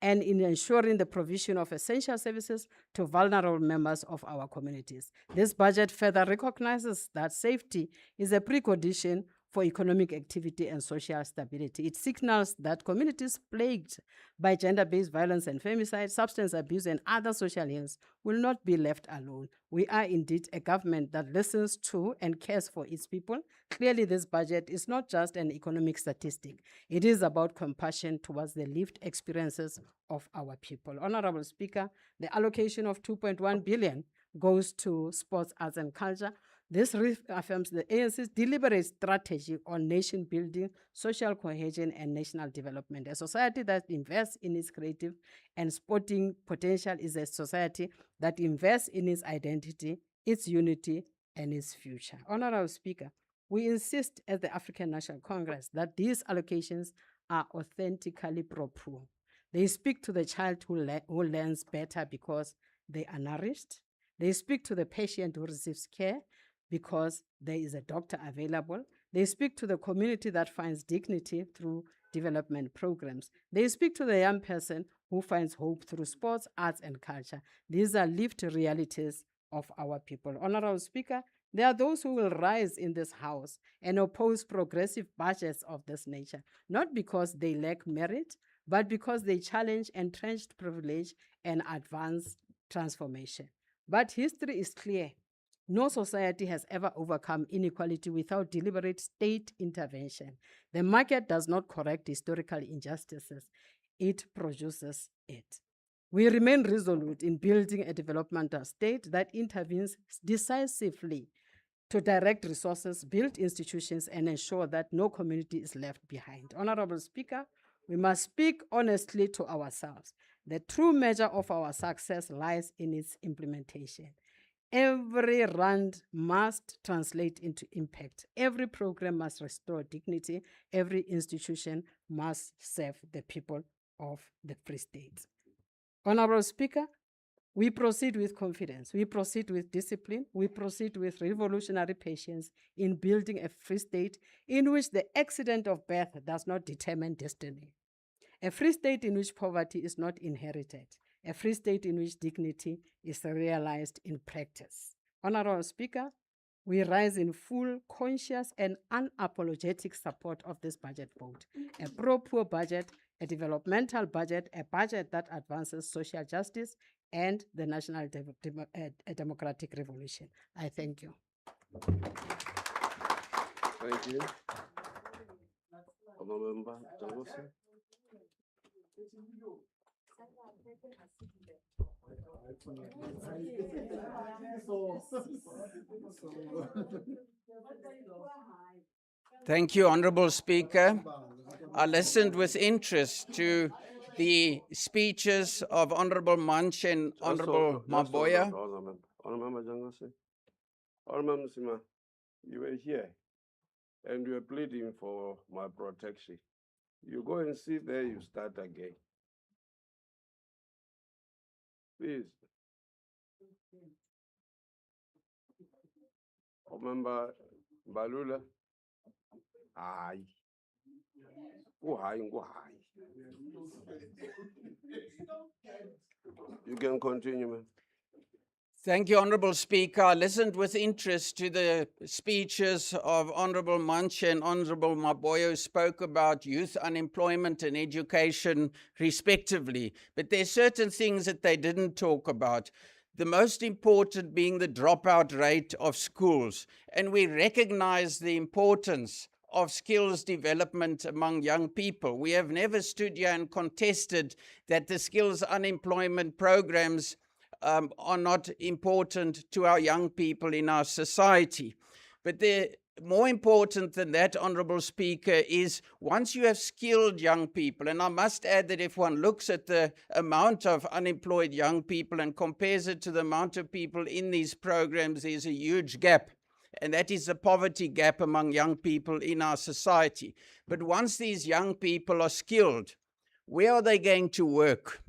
and in ensuring the provision of essential services to vulnerable members of our communities. This budget further recognizes that safety is a precondition for economic activity and social stability. It signals that communities plagued by gender-based violence and femicide, substance abuse, and other social ills will not be left alone. We are indeed a government that listens to and cares for its people. Clearly, this budget is not just an economic statistic. It is about compassion towards the lived experiences of our people. Honorable Speaker, the allocation of 2.1 billion goes to sports, arts, and culture. This reaffirms the ANC's deliberate strategy on nation building, social cohesion, and national development. A society that invests in its creative and sporting potential is a society that invests in its identity, its unity, and its future. Honorable Speaker, we insist as the African National Congress that these allocations are authentically pro-poor. They speak to the child who learns better because they are nourished. They speak to the patient who receives care because there is a doctor available. They speak to the community that finds dignity through development programs. They speak to the young person who finds hope through sports, arts, and culture. These are lived realities of our people. Honorable Speaker, there are those who will rise in this House and oppose progressive budgets of this nature, not because they lack merit, but because they challenge entrenched privilege and advance transformation. But history is clear. No society has ever overcome inequality without deliberate state intervention. The market does not correct historical injustices. It produces it. We remain resolute in building a developmental state that intervenes decisively to direct resources, build institutions, and ensure that no community is left behind. Honorable Speaker, we must speak honestly to ourselves. The true measure of our success lies in its implementation. Every rand must translate into impact. Every program must restore dignity. Every institution must serve the people of the Free State. Honorable Speaker, we proceed with confidence, we proceed with discipline, we proceed with revolutionary patience in building a Free State in which the accident of birth does not determine destiny. A Free State in which poverty is not inherited, a Free State in which dignity is realized in practice. Honorable Speaker, we rise in full, conscious, and unapologetic support of this budget vote. A pro-poor budget, a developmental budget, a budget that advances social justice and the national democratic revolution. I thank you. Thank you. Honourable Member Jangosi. Thank you, Honourable Speaker. I listened with interest to the speeches of Honourable Munch and Honourable Maboya. Honourable Member Jangosi. Honourable Member Sima, you were here and you were pleading for my protection. You go and sit there, you start again. Please. Member Balula. Aye. Go high, go high. You can continue, man. Thank you, Honourable Speaker. I listened with interest to the speeches of Honourable Munch and Honourable Maboya, who spoke about youth unemployment and education respectively. But there are certain things that they didn't talk about. The most important being the dropout rate of schools. And we recognize the importance of skills development among young people. We have never stood here and contested that the skills unemployment programs are not important to our young people in our society. But more important than that, Honourable Speaker, is once you have skilled young people, and I must add that if one looks at the amount of unemployed young people and compares it to the amount of people in these programs, there's a huge gap. And that is the poverty gap among young people in our society. But once these young people are skilled, where are they going to work?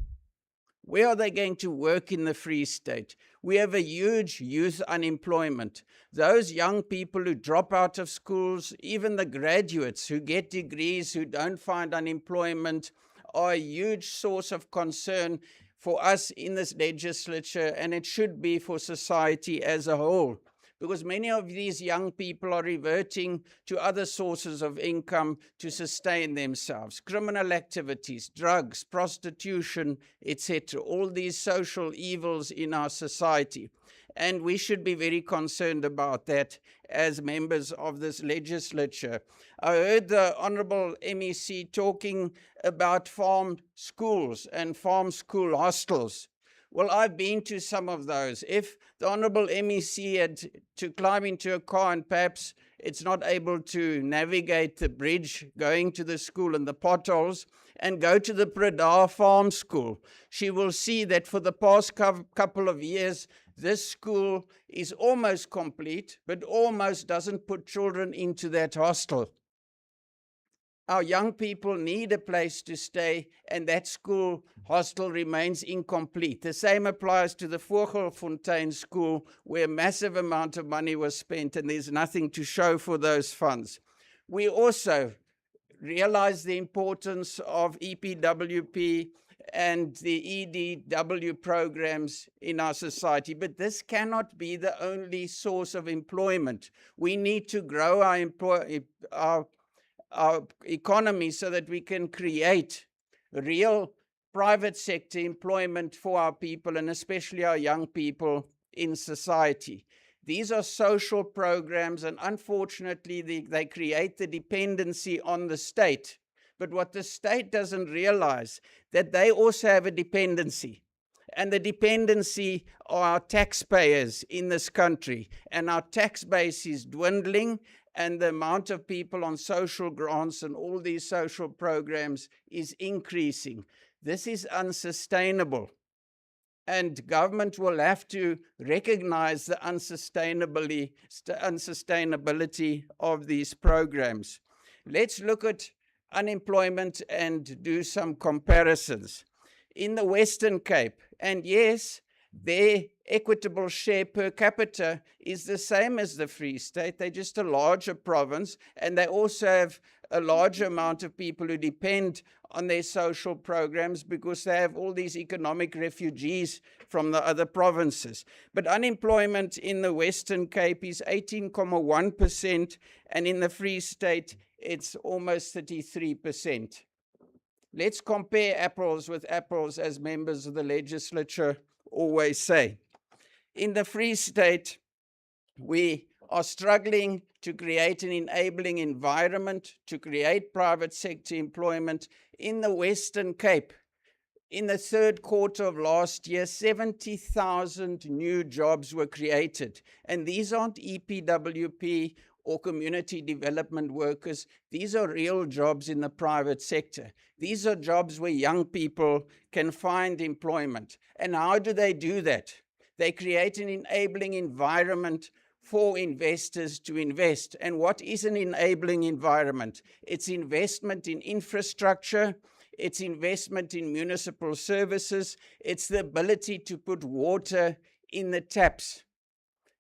Where are they going to work in the Free State? We have a huge youth unemployment. Those young people who drop out of schools, even the graduates who get degrees, who don't find unemployment, are a huge source of concern for us in this legislature, and it should be for society as a whole. Because many of these young people are reverting to other sources of income to sustain themselves. Criminal activities, drugs, prostitution, etc. All these social evils in our society. And we should be very concerned about that as members of this legislature. I heard the Honourable MEC talking about farm schools and farm school hostels. Well, I've been to some of those. If the Honourable MEC had to climb into a car and perhaps it's not able to navigate the bridge going to the school and the potholes, and go to the Pradar Farm School, she will see that for the past couple of years, this school is almost complete, but almost doesn't put children into that hostel. Our young people need a place to stay, and that school hostel remains incomplete. The same applies to the Vogelfontein School, where a massive amount of money was spent, and there's nothing to show for those funds. We also realize the importance of EPWP and the EDW programs in our society, but this cannot be the only source of employment. We need to grow our economy so that we can create real private sector employment for our people, and especially our young people in society. These are social programs, and unfortunately they create the dependency on the state. But what the state doesn't realize, that they also have a dependency. And the dependency are our taxpayers in this country. And our tax base is dwindling, and the amount of people on social grants and all these social programs is increasing. This is unsustainable. And government will have to recognize the unsustainability of these programs. Let's look at unemployment and do some comparisons. In the Western Cape, and yes, their equitable share per capita is the same as the Free State. They're just a larger province, and they also have a larger amount of people who depend on their social programs because they have all these economic refugees from the other provinces. But unemployment in the Western Cape is 18.1%, and in the Free State, it's almost 33%. Let's compare apples with apples, as members of the legislature always say. In the Free State, we are struggling to create an enabling environment to create private sector employment. In the Western Cape, in the third quarter of last year, 70,000 new jobs were created. And these aren't EPWP or community development workers. These are real jobs in the private sector. These are jobs where young people can find employment. And how do they do that? They create an enabling environment for investors to invest. And what is an enabling environment? It's investment in infrastructure, it's investment in municipal services, it's the ability to put water in the taps.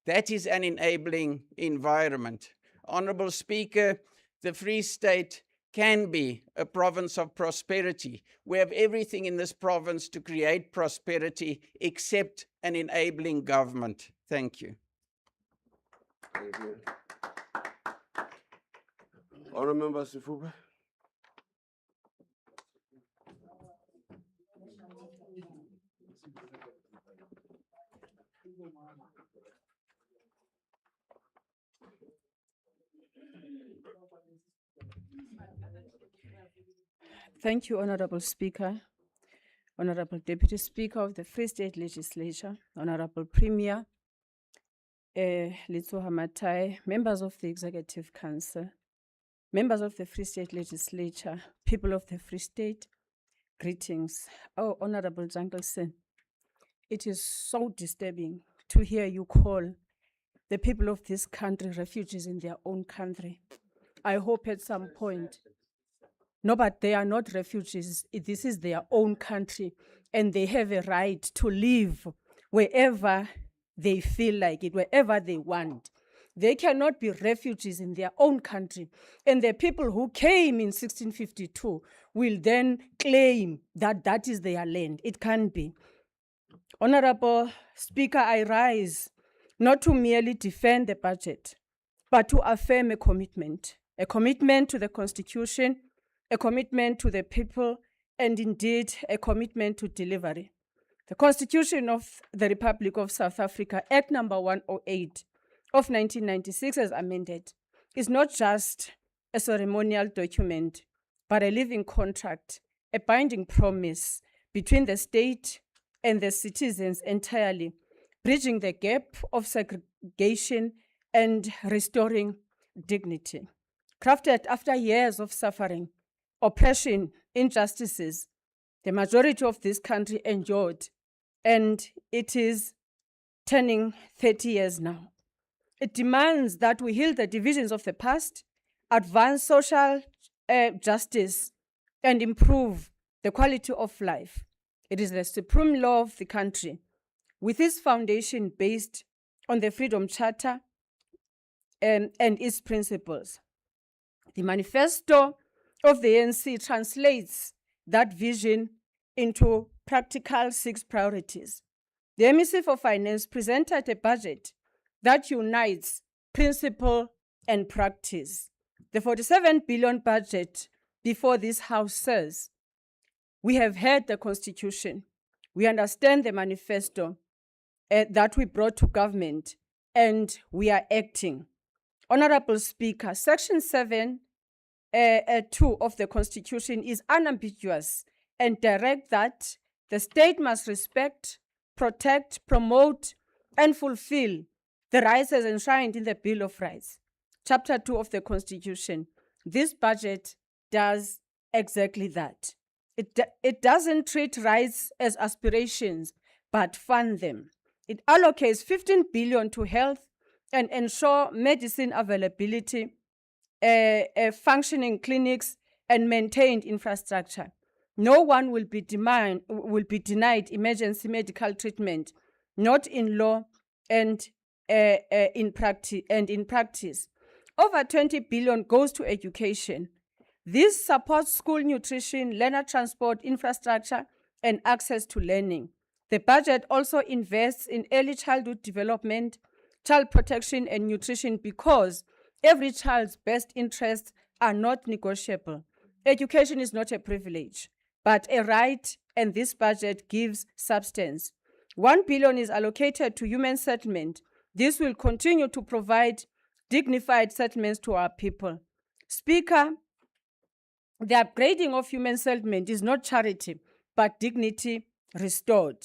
That is an enabling environment. Honorable Speaker, the Free State can be a province of prosperity. We have everything in this province to create prosperity except an enabling government. Thank you. Thank you. Honourable Member Sifube. Thank you, Honorable Speaker, Honorable Deputy Speaker of the Free State Legislature, Honorable Premier, Litso Hamatai, members of the Executive Council, members of the Free State Legislature, people of the Free State, greetings. Oh, Honorable Jankelson, it is so disturbing to hear you call the people of this country refugees in their own country. I hope at some point, no, but they are not refugees. This is their own country, and they have a right to live wherever they feel like it, wherever they want. They cannot be refugees in their own country. And the people who came in 1652 will then claim that that is their land. It can't be. Honorable Speaker, I rise not to merely defend the budget, but to affirm a commitment to the Constitution, a commitment to the people, and indeed a commitment to delivery. The Constitution of the Republic of South Africa, Act number 108 of 1996 as amended, is not just a ceremonial document, but a living contract, a binding promise between the state and the citizens entirely, bridging the gap of segregation and restoring dignity. Crafted after years of suffering, oppression, injustices, the majority of this country endured, and it is turning 30 years now. It demands that we heal the divisions of the past, advance social justice, and improve the quality of life. It is the supreme law of the country, with its foundation based on the Freedom Charter and its principles. The manifesto of the ANC translates that vision into practical 6 priorities. The MEC for Finance presented a budget that unites principle and practice. The 47 billion budget before this House says, we have heard the Constitution, we understand the manifesto that we brought to government, and we are acting. Honorable Speaker, Section 7 2 of the Constitution is unambiguous and direct that the state must respect, protect, promote, and fulfill the rights as enshrined in the Bill of Rights, Chapter 2 of the Constitution. This budget does exactly that. It doesn't treat rights as aspirations, but fund them. It allocates 15 billion to health and ensure medicine availability, functioning clinics, and maintained infrastructure. No one will be denied emergency medical treatment, not in law and in practice. Over 20 billion goes to education. This supports school nutrition, learner transport, infrastructure, and access to learning. The budget also invests in early childhood development, child protection, and nutrition because every child's best interests are not negotiable. Education is not a privilege, but a right, and this budget gives substance. 1 billion is allocated to human settlement. This will continue to provide dignified settlements to our people. Speaker, the upgrading of human settlement is not charity, but dignity restored.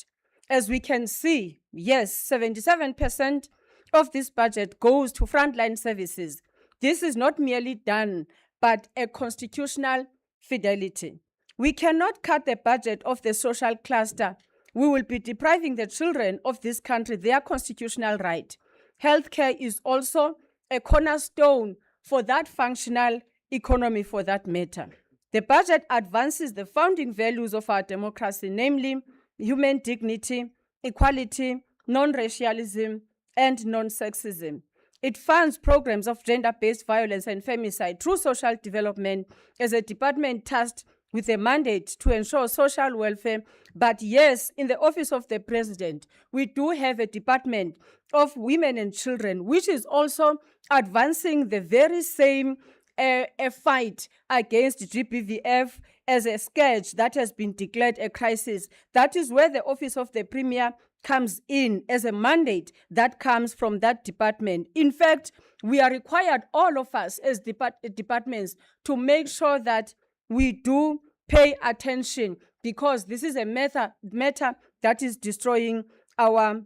As we can see, yes, 77% of this budget goes to frontline services. This is not merely done, but a constitutional fidelity. We cannot cut the budget of the social cluster. We will be depriving the children of this country their constitutional right. Healthcare is also a cornerstone for that functional economy, for that matter. The budget advances the founding values of our democracy, namely human dignity, equality, non-racialism, and non-sexism. It funds programs of gender-based violence and femicide through social development as a department tasked with a mandate to ensure social welfare. But yes, in the office of the president, we do have a department of women and children, which is also advancing the very same fight against GBVF as a scourge that has been declared a crisis. That is where the office of the premier comes in as a mandate that comes from that department. In fact, we are required, all of us as departments, to make sure that we do pay attention, because this is a matter that is destroying our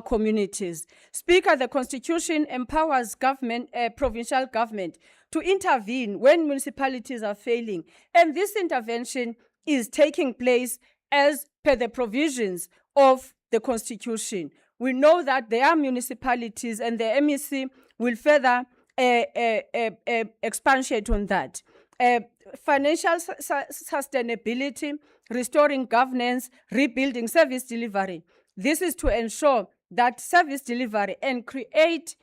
communities. Speaker, the Constitution empowers government, provincial government to intervene when municipalities are failing. And this intervention is taking place as per the provisions of the Constitution. We know that there are municipalities, and the MEC will further expatiate on that. Financial sustainability, restoring governance, rebuilding service delivery. This is to ensure that service delivery and create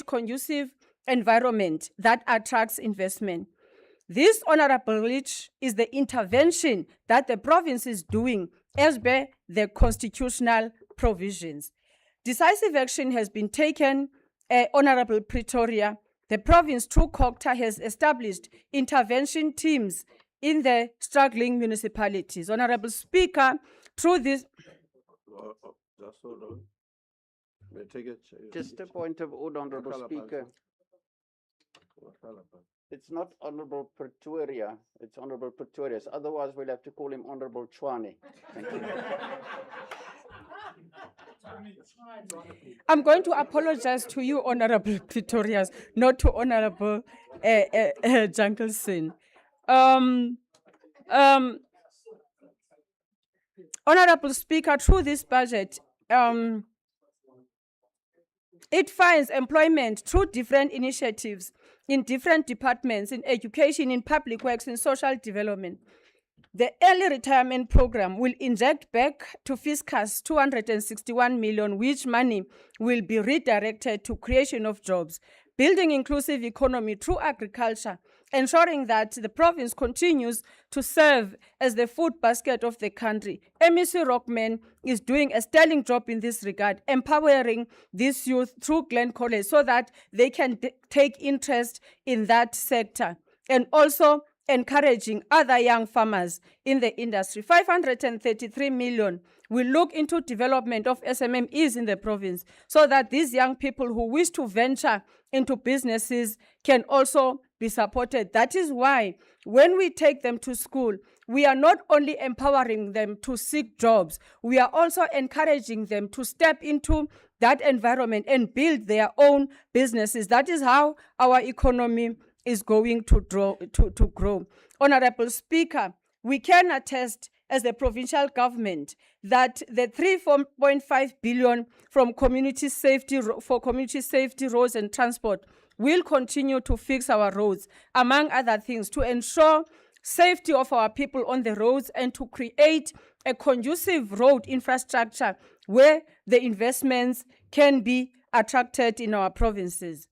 conducive environment that attracts investment. This, Honorable Rich, is the intervention that the province is doing as per the constitutional provisions. Decisive action has been taken, Honorable Pretoria. The province, through COCTA, has established intervention teams in the struggling municipalities. Honorable Speaker, through this... Just hold on. May I take it? Just a point of order, Honorable Speaker. It's not Honorable Pretoria, it's Honorable Pretorius. Otherwise, we'll have to call him Honorable Chwane. Thank you. I'm going to apologize to you, Honorable Pretorius, not to Honorable Junkelson. Honorable Speaker, through this budget, it finds employment through different initiatives in different departments, in education, in public works, in social development. The early retirement program will inject back to fiscus 261 million, which money will be redirected to creation of jobs, building inclusive economy through agriculture, ensuring that the province continues to serve as the food basket of the country. MEC Rockman is doing a sterling job in this regard, empowering this youth through Glen College so that they can take interest in that sector, and also encouraging other young farmers in the industry. 533 million will look into development of SMMEs in the province so that these young people who wish to venture into businesses can also be supported. That is why when we take them to school, we are not only empowering them to seek jobs, we are also encouraging them to step into that environment and build their own businesses. That is how our economy is going to grow. Honorable Speaker, we can attest as the provincial government that the 3.5 billion from community safety, roads and transport will continue to fix our roads, among other things, to ensure safety of our people on the roads and to create a conducive road infrastructure where the investments can be attracted in our provinces.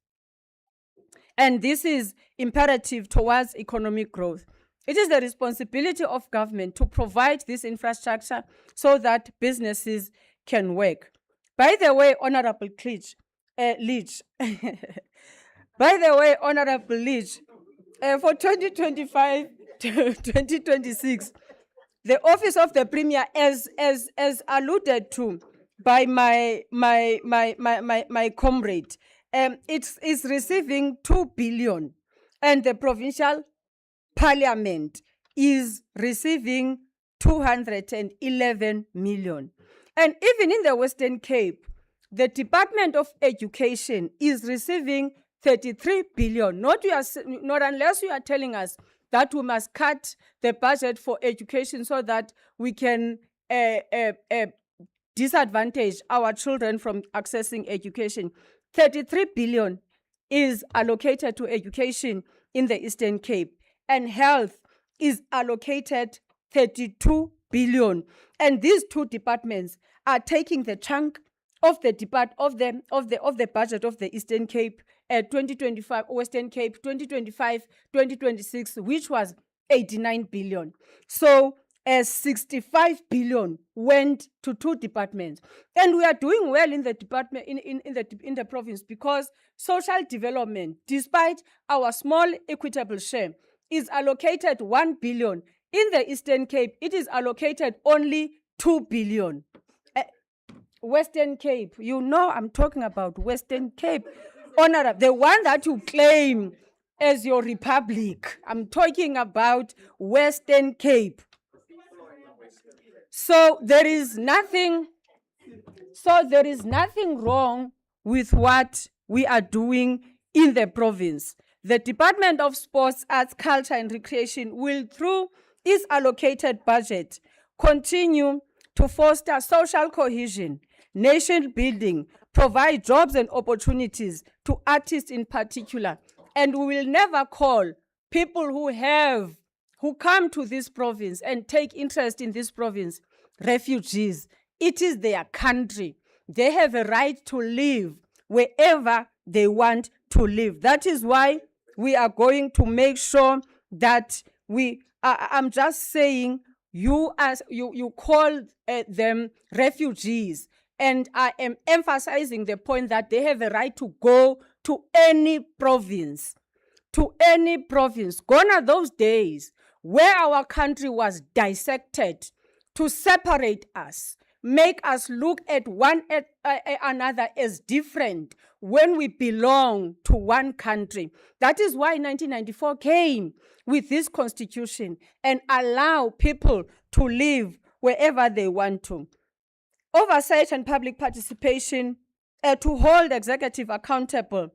And this is imperative towards economic growth. It is the responsibility of government to provide this infrastructure so that businesses can work. By the way, Honorable Leach, by the way, Honorable Leach, for 2025 to 2026, the Office of the Premier, as alluded to by my comrade, it's receiving 2 billion, and the provincial parliament is receiving 211 million. And even in the Western Cape, the Department of Education is receiving 33 billion. Not unless you are telling us that we must cut the budget for education so that we can disadvantage our children from accessing education. 33 billion is allocated to education in the Eastern Cape, and health is allocated 32 billion. And these two departments are taking the chunk of the budget of the Eastern Cape 2025, Western Cape 2025-2026, which was 89 billion. So 65 billion went to two departments, and we are doing well in the department in the province, because social development, despite our small equitable share, is allocated 1 billion. In the Eastern Cape, it is allocated only 2 billion. Western Cape, you know I'm talking about Western Cape. Honorable, the one that you claim as your republic. I'm talking about Western Cape. So there is nothing wrong with what we are doing in the province. The Department of Sports, Arts, Culture and Recreation will, through its allocated budget, continue to foster social cohesion, nation building, provide jobs and opportunities to artists in particular. And we will never call people who come to this province and take interest in this province refugees. It is their country. They have a right to live wherever they want to live. That is why we are going to make sure that I'm just saying, you call them refugees, and I am emphasizing the point that they have a right to go to any province. Gone are those days where our country was dissected to separate us, make us look at one another as different when we belong to one country. That is why 1994 came with this constitution and allow people to live wherever they want to. Oversight and public participation to hold executive accountable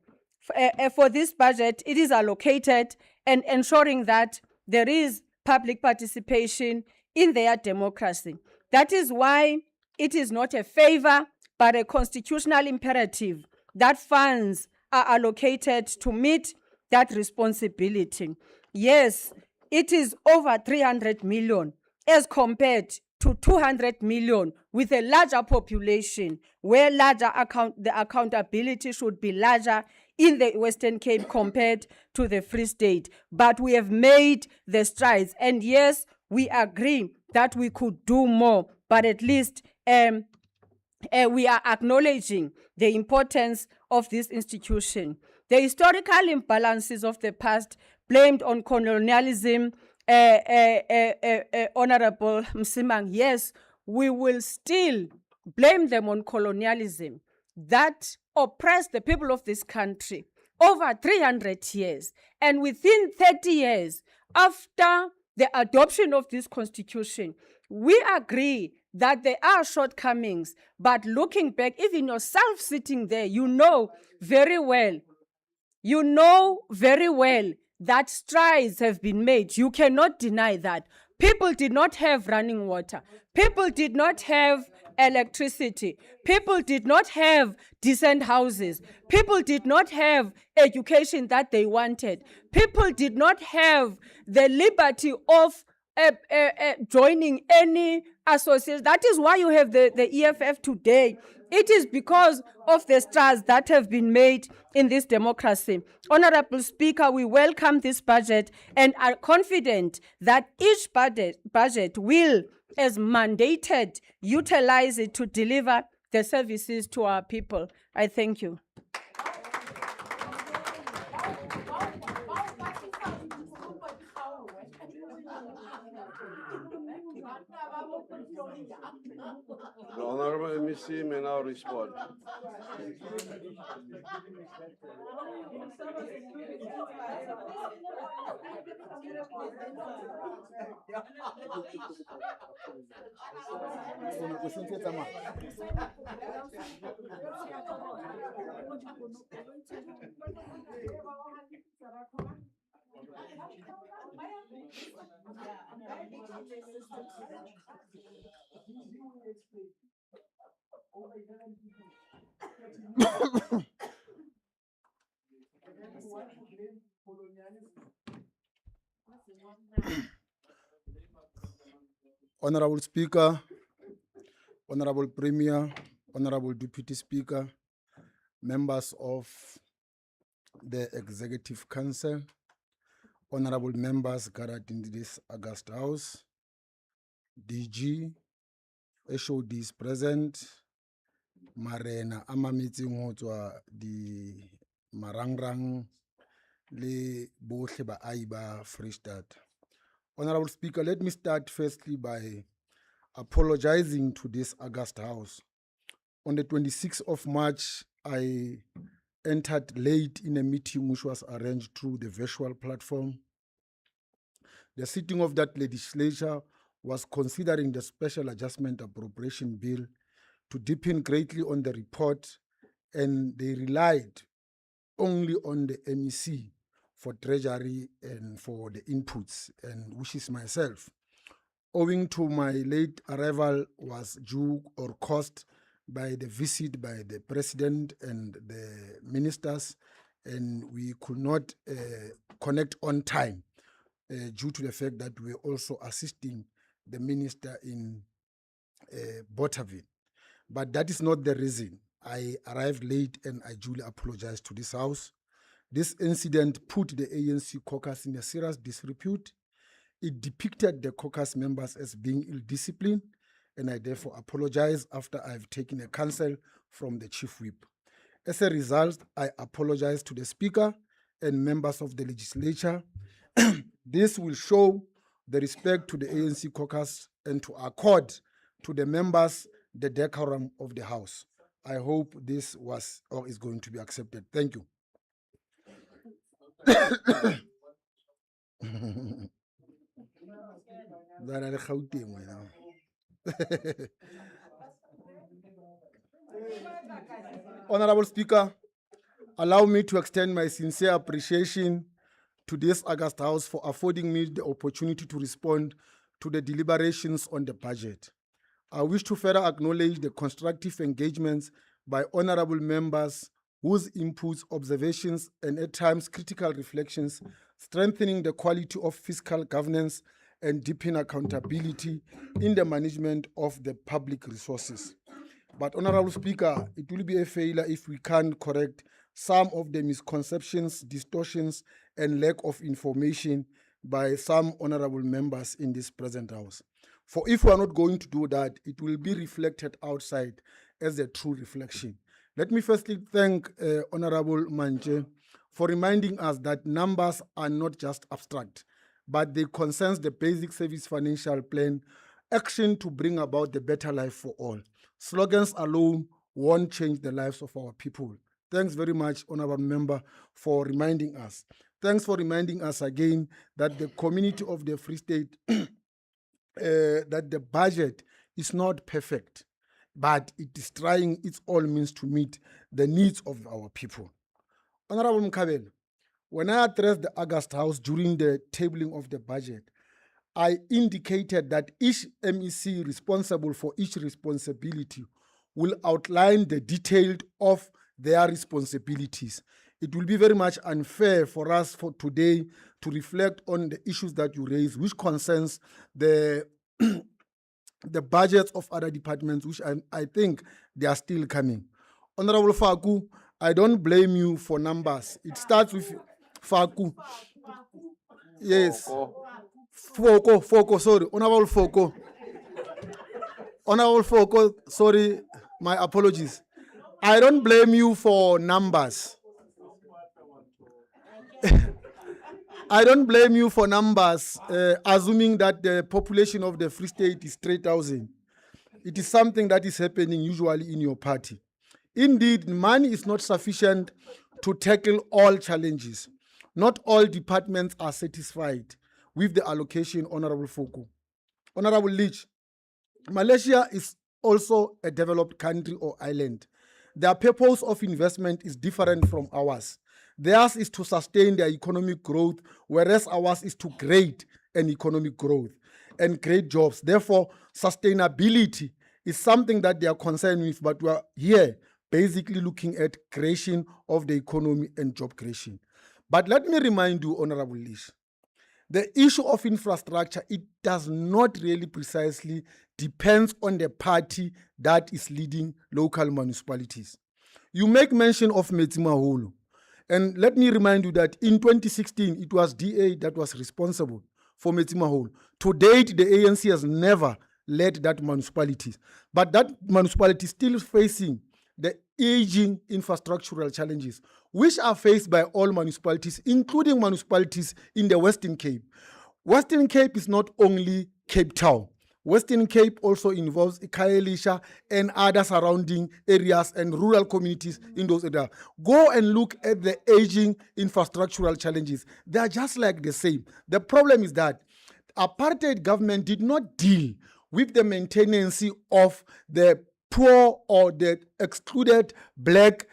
for this budget, it is allocated, and ensuring that there is public participation in their democracy. That is why it is not a favor, but a constitutional imperative that funds are allocated to meet that responsibility. Yes, it is over 300 million as compared to 200 million with a larger population, where the accountability should be larger in the Western Cape compared to the Free State. But we have made the strides, and yes, we agree that we could do more, but at least we are acknowledging the importance of this institution. The historical imbalances of the past blamed on colonialism, Honorable Msimang, yes, we will still blame them on colonialism that oppressed the people of this country over 300 years. And within 30 years, after the adoption of this constitution, we agree that there are shortcomings, but looking back, even yourself sitting there, you know very well that strides have been made. You cannot deny that. People did not have running water. People did not have electricity. People did not have decent houses. People did not have education that they wanted. People did not have the liberty of joining any association. That is why you have the EFF today. It is because of the strides that have been made in this democracy. Honorable Speaker, we welcome this budget and are confident that each budget will, as mandated, utilize it to deliver the services to our people. I thank you. The Honorable MEC may now respond. Honorable Speaker, Honorable Premier, Honorable Deputy Speaker, members of the Executive Council, honorable members gathered in this August House, DG, HODs present, Marena Amamitsi Ngotwa, di Marangrang, le bohle ba aiba Freestad. Honorable Speaker, let me start firstly by apologizing to this August House. On the 26th of March, I entered late in a meeting which was arranged through the virtual platform. The sitting of that legislature was considering the Special Adjustment Appropriation Bill to deepen greatly on the report, and they relied only on the MEC for Treasury and for the inputs, and which is myself. Owing to my late arrival was due or caused by the visit by the President and the ministers, and we could not connect on time due to the fact that we were also assisting the minister in Botterville. But that is not the reason. I arrived late and I duly apologize to this House. This incident put the ANC caucus in a serious disrepute. It depicted the caucus members as being ill-disciplined, and I therefore apologize after I've taken a counsel from the Chief Whip. As a result, I apologize to the Speaker and members of the Legislature. This will show the respect to the ANC caucus and to accord to the members the decorum of the House. I hope this was or is going to be accepted. Thank you. Honorable Speaker, allow me to extend my sincere appreciation to this August House for affording me the opportunity to respond to the deliberations on the budget. I wish to further acknowledge the constructive engagements by honorable members whose inputs, observations, and at times critical reflections strengthening the quality of fiscal governance and deepen accountability in the management of the public resources. But, Honorable Speaker, it will be a failure if we can't correct some of the misconceptions, distortions, and lack of information by some honorable members in this present House. For if we are not going to do that, it will be reflected outside as a true reflection. Let me firstly thank Honorable Manche for reminding us that numbers are not just abstract, but they concern the basic service financial plan, action to bring about the better life for all. Slogans alone won't change the lives of our people. Thanks very much, Honorable Member, for reminding us. Thanks for reminding us again that the community of the Free State, that the budget is not perfect, but it is trying its all means to meet the needs of our people. Honorable Mkhabela, when I addressed the August House during the tabling of the budget, I indicated that each MEC responsible for each responsibility will outline the detail of their responsibilities. It will be very much unfair for us for today to reflect on the issues that you raise, which concerns the the budgets of other departments, which I think they are still coming. Honorable Faku, I don't blame you for numbers. It starts with Faku. Yes. Foko, sorry. Honorable Foko. Honorable Foko, sorry, my apologies. I don't blame you for numbers. I don't blame you for numbers, assuming that the population of the Free State is 3,000. It is something that is happening usually in your party. Indeed, money is not sufficient to tackle all challenges. Not all departments are satisfied with the allocation, Honorable Foko. Honorable Leach, Malaysia is also a developed country or island. Their purpose of investment is different from ours. Theirs is to sustain their economic growth, whereas ours is to create an economic growth and create jobs. Therefore, sustainability is something that they are concerned with, but we are here basically looking at creation of the economy and job creation. But let me remind you, Honorable Leach, the issue of infrastructure, it does not really precisely depends on the party that is leading local municipalities. You make mention of Metsimaholo. And let me remind you that in 2016, it was DA that was responsible for Metsimaholo. To date, the ANC has never led that municipality. But that municipality is still facing the aging infrastructural challenges, which are faced by all municipalities, including municipalities in the Western Cape. Western Cape is not only Cape Town. Western Cape also involves Khayelitsha and other surrounding areas and rural communities in those areas. Go and look at the aging infrastructural challenges. They are just like the same. The problem is that apartheid government did not deal with the maintenance of the poor or the excluded black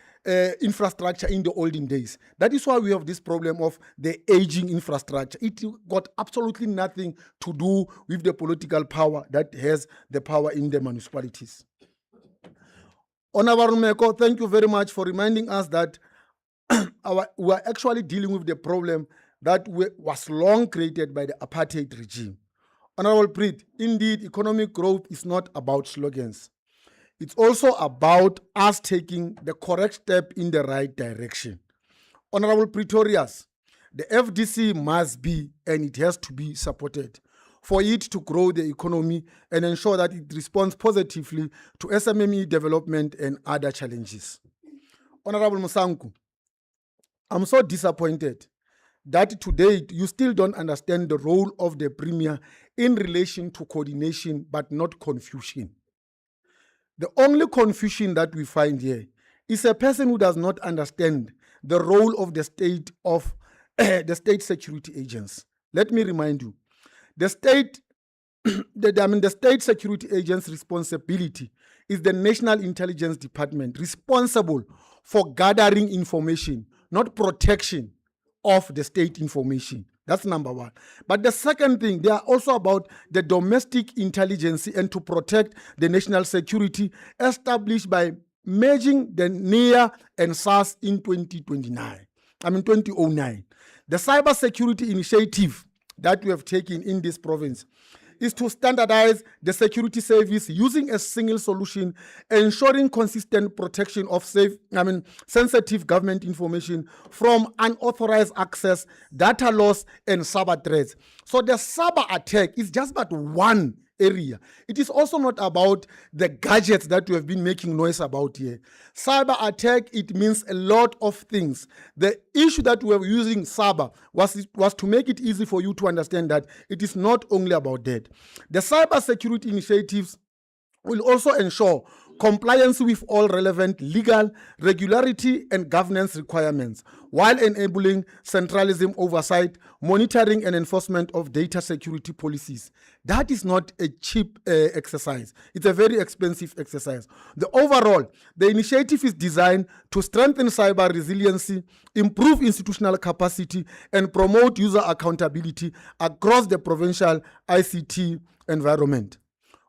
infrastructure in the olden days. That is why we have this problem of the aging infrastructure. It got absolutely nothing to do with the political power that has the power in the municipalities. Honorable Meko, thank you very much for reminding us that we are actually dealing with the problem that was long created by the apartheid regime. Honorable Preet, indeed, economic growth is not about slogans. It's also about us taking the correct step in the right direction. Honorable Pretorius, the FDC must be and it has to be supported for it to grow the economy and ensure that it responds positively to SMME development and other challenges. Honorable Musanku, I'm so disappointed that today you still don't understand the role of the Premier in relation to coordination but not confusion. The only confusion that we find here is a person who does not understand the role of the state security agents. Let me remind you, the state security agents' responsibility is the National Intelligence Department responsible for gathering information, not protection of the state information. That's number one. But the second thing, they are also about the domestic intelligence and to protect the national security established by merging the NIA and SARS in 2009. The cyber security initiative that we have taken in this province is to standardize the security service using a single solution, ensuring consistent protection of sensitive government information from unauthorized access, data loss, and cyber threats. So the cyber attack is just but one area. It is also not about the gadgets that we have been making noise about here. Cyber attack, it means a lot of things. The issue that we were using cyber was to make it easy for you to understand that it is not only about that. The cyber security initiatives will also ensure compliance with all relevant legal, regularity, and governance requirements, while enabling centralism oversight, monitoring, and enforcement of data security policies. That is not a cheap exercise. It's a very expensive exercise. The initiative is designed to strengthen cyber resiliency, improve institutional capacity, and promote user accountability across the provincial ICT environment.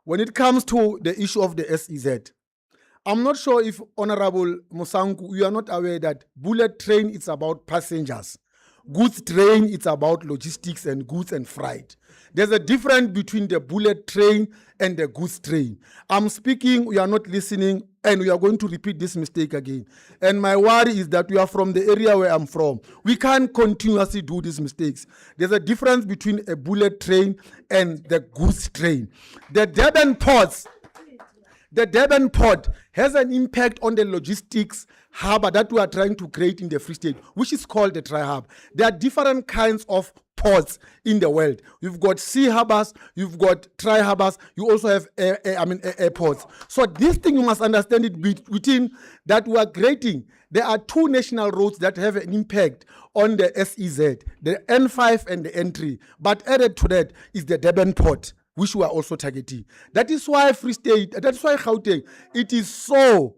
When it comes to the issue of the SEZ, I'm not sure if Honorable Musanku, you are not aware that bullet train is about passengers. Goods train, it's about logistics and goods and freight. There's a difference between the bullet train and the goods train. I'm speaking, you are not listening, and we are going to repeat this mistake again. And my worry is that we are from the area where I'm from. We can't continuously do these mistakes. There's a difference between a bullet train and the goods train. The Durban port has an impact on the logistics harbor that we are trying to create in the Free State, which is called the Tri-Hub. There are different kinds of ports in the world. You've got sea harbors, you've got tri-harbors, you also have airports. So this thing you must understand it within that we are creating. There are two national roads that have an impact on the SEZ, the N5 and the N3. But added to that is the Durban port, which we are also targeting. That is why Free State, that is why Gauteng, it is so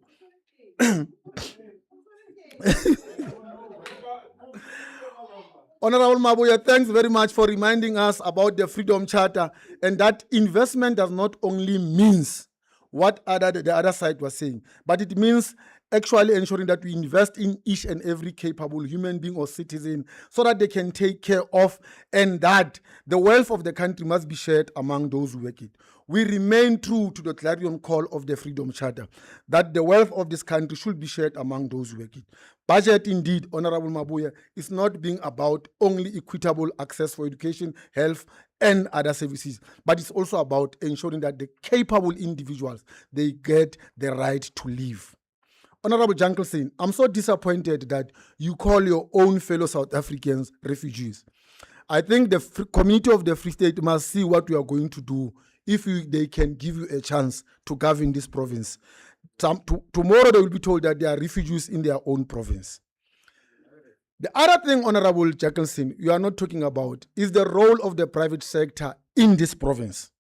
Honorable Mabuya, thanks very much for reminding us about the Freedom Charter, and that investment does not only means what the other side was saying, but it means actually ensuring that we invest in each and every capable human being or citizen so that they can take care of, and that the wealth of the country must be shared among those who work it. We remain true to the clarion call of the Freedom Charter, that the wealth of this country should be shared among those who work it. Budget, indeed, Honorable Mabuya, is not being about only equitable access for education, health, and other services, but it's also about ensuring that the capable individuals, they get the right to live. Honorable Jankelson, I'm so disappointed that you call your own fellow South Africans refugees. I think the community of the Free State must see what we are going to do if they can give you a chance to govern this province. Tomorrow they will be told that they are refugees in their own province. The other thing, Honorable Jankelson, you are not talking about is the role of the private sector in this province.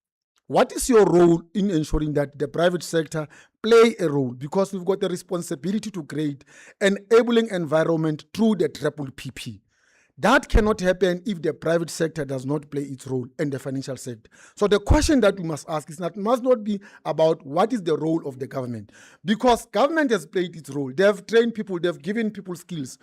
What is your role in ensuring that the private sector play a role? Because we've got the responsibility to create an enabling environment through the PPP. That cannot happen if the private sector does not play its role in the financial sector. So the question that we must ask is that must not be about what is the role of the government, because government has played its role. They have trained people, they've given people skills.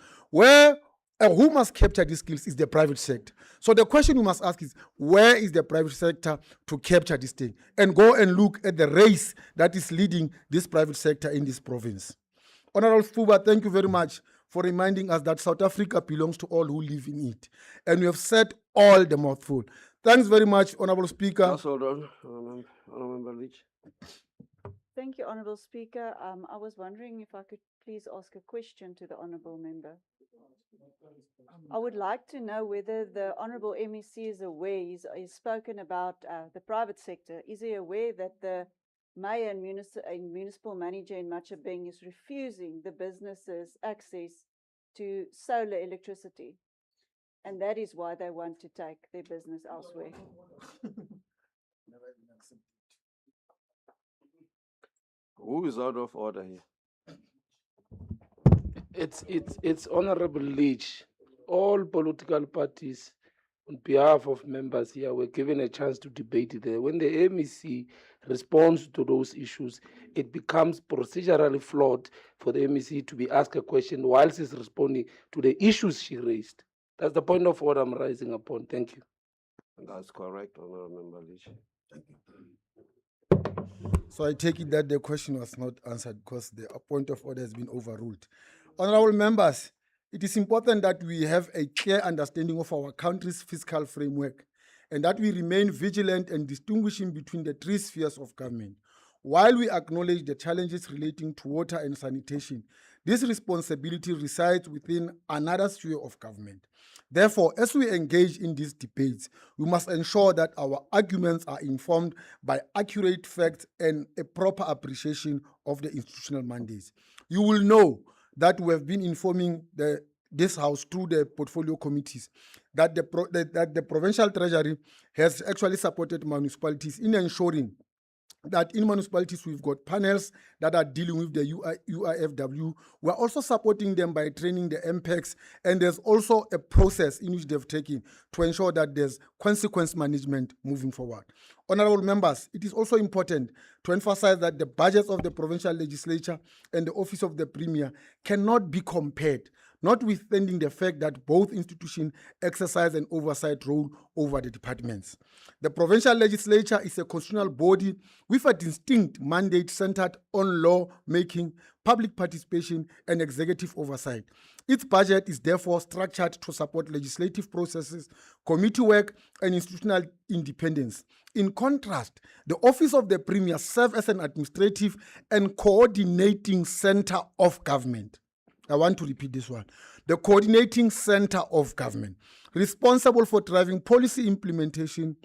Who must capture these skills is the private sector. So the question we must ask is, where is the private sector to capture this thing? And go and look at the race that is leading this private sector in this province. Honorable Fuba, thank you very much for reminding us that South Africa belongs to all who live in it. And we have said all the mouthful. Thanks very much, Honorable Speaker. Just hold on, Honorable Leach. Thank you, Honourable Speaker. I was wondering if I could please ask a question to the Honourable Member. I would like to know whether the Honourable MEC is aware, he's spoken about the private sector. Is he aware that the Mayor and Municipal Manager in Machabeng is refusing the businesses access to solar electricity? And that is why they want to take their business elsewhere. Who is out of order here? It's Honorable Leach. All political parties, on behalf of members here, were given a chance to debate there. When the MEC responds to those issues, it becomes procedurally flawed for the MEC to be asked a question whilst he's responding to the issues she raised. That's the point of what I'm rising upon. Thank you. That's correct, Honorable Member Leach. Thank you. So I take it that the question was not answered because the point of order has been overruled. Honorable members, it is important that we have a clear understanding of our country's fiscal framework and that we remain vigilant and distinguishing between the three spheres of government. While we acknowledge the challenges relating to water and sanitation, This responsibility resides within another sphere of government. Therefore, as we engage in these debates, we must ensure that our arguments are informed by accurate facts and a proper appreciation of the institutional mandates. You will know that we have been informing this House through the portfolio committees that the provincial treasury has actually supported municipalities in ensuring that in municipalities we've got panels that are dealing with the UIFW. We're also supporting them by training the MPECs, and there's also a process in which they've taken to ensure that there's consequence management moving forward. Honorable members, it is also important to emphasize that the budgets of the provincial legislature and the office of the premier cannot be compared, notwithstanding the fact that both institutions exercise an oversight role over the departments. The provincial legislature is a constitutional body with a distinct mandate centered on law making, public participation, and executive oversight. Its budget is therefore structured to support legislative processes, committee work, and institutional independence. In contrast, the office of the premier serves as an administrative and coordinating center of government. I want to repeat this one. The coordinating center of government, responsible for driving policy implementation,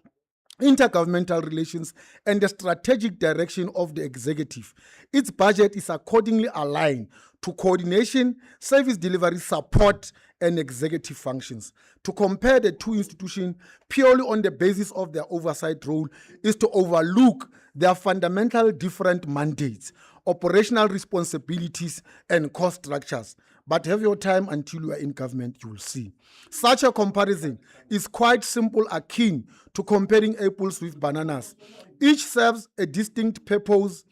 intergovernmental relations, and the strategic direction of the executive. Its budget is accordingly aligned to coordination, service delivery, support, and executive functions. To compare the two institutions purely on the basis of their oversight role is to overlook their fundamental different mandates, operational responsibilities, and cost structures. But have your time until you are in government, you will see. Such a comparison is quite simple, akin to comparing apples with bananas. Each serves a distinct purpose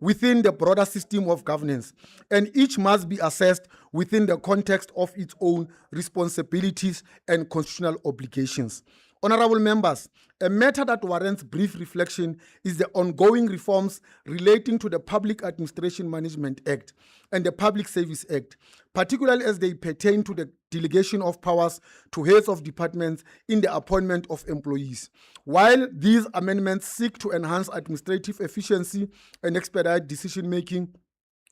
within the broader system of governance, and each must be assessed within the context of its own responsibilities and constitutional obligations. Honorable members, a matter that warrants brief reflection is the ongoing reforms relating to the Public Administration Management Act and the Public Service Act, particularly as they pertain to the delegation of powers to heads of departments in the appointment of employees. While these amendments seek to enhance administrative efficiency and expedite decision-making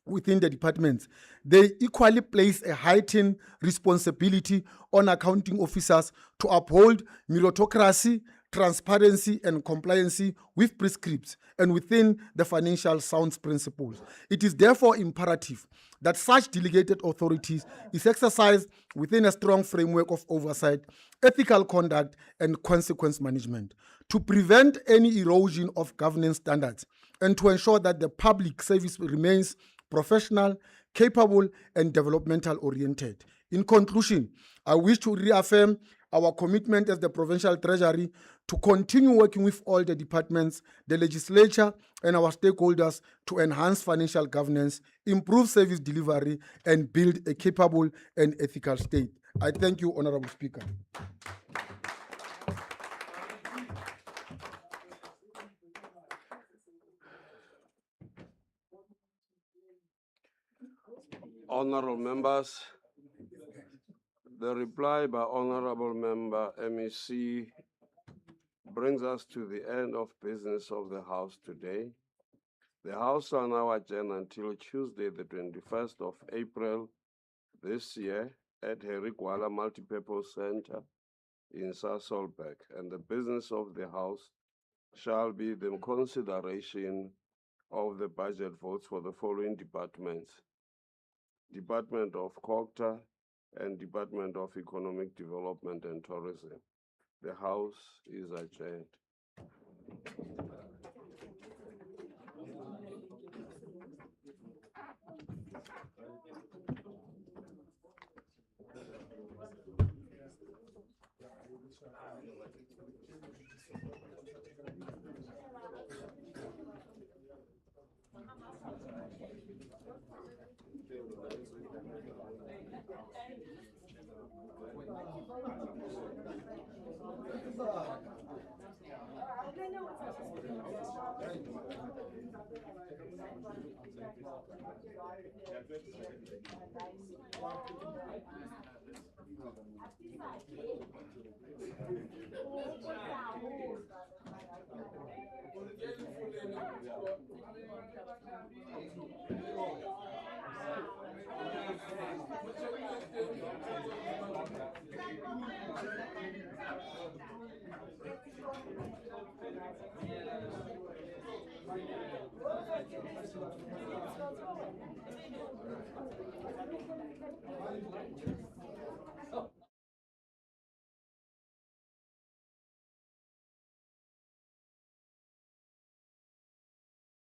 within the departments, they equally place a heightened responsibility on accounting officers to uphold meritocracy, transparency, and compliance with prescripts and within the financial sound principles. It is therefore imperative that such delegated authorities is exercised within a strong framework of oversight, ethical conduct, and consequence management to prevent any erosion of governance standards and to ensure that the public service remains professional, capable, and developmental oriented. In conclusion, I wish to reaffirm our commitment as the provincial treasury to continue working with all the departments, the legislature, and our stakeholders to enhance financial governance, improve service delivery, and build a capable and ethical state. I thank you, Honorable Speaker. Honorable members, the reply by Honorable Member MEC brings us to the end of business of the House today. The House on our agenda until Tuesday, the 21st of April this year at Harry Gwala Multipurpose Center in Sasolburg, and the business of the House shall be the consideration of the budget votes for the following departments: Department of Culture and Department of Economic Development and Tourism. The House is adjourned.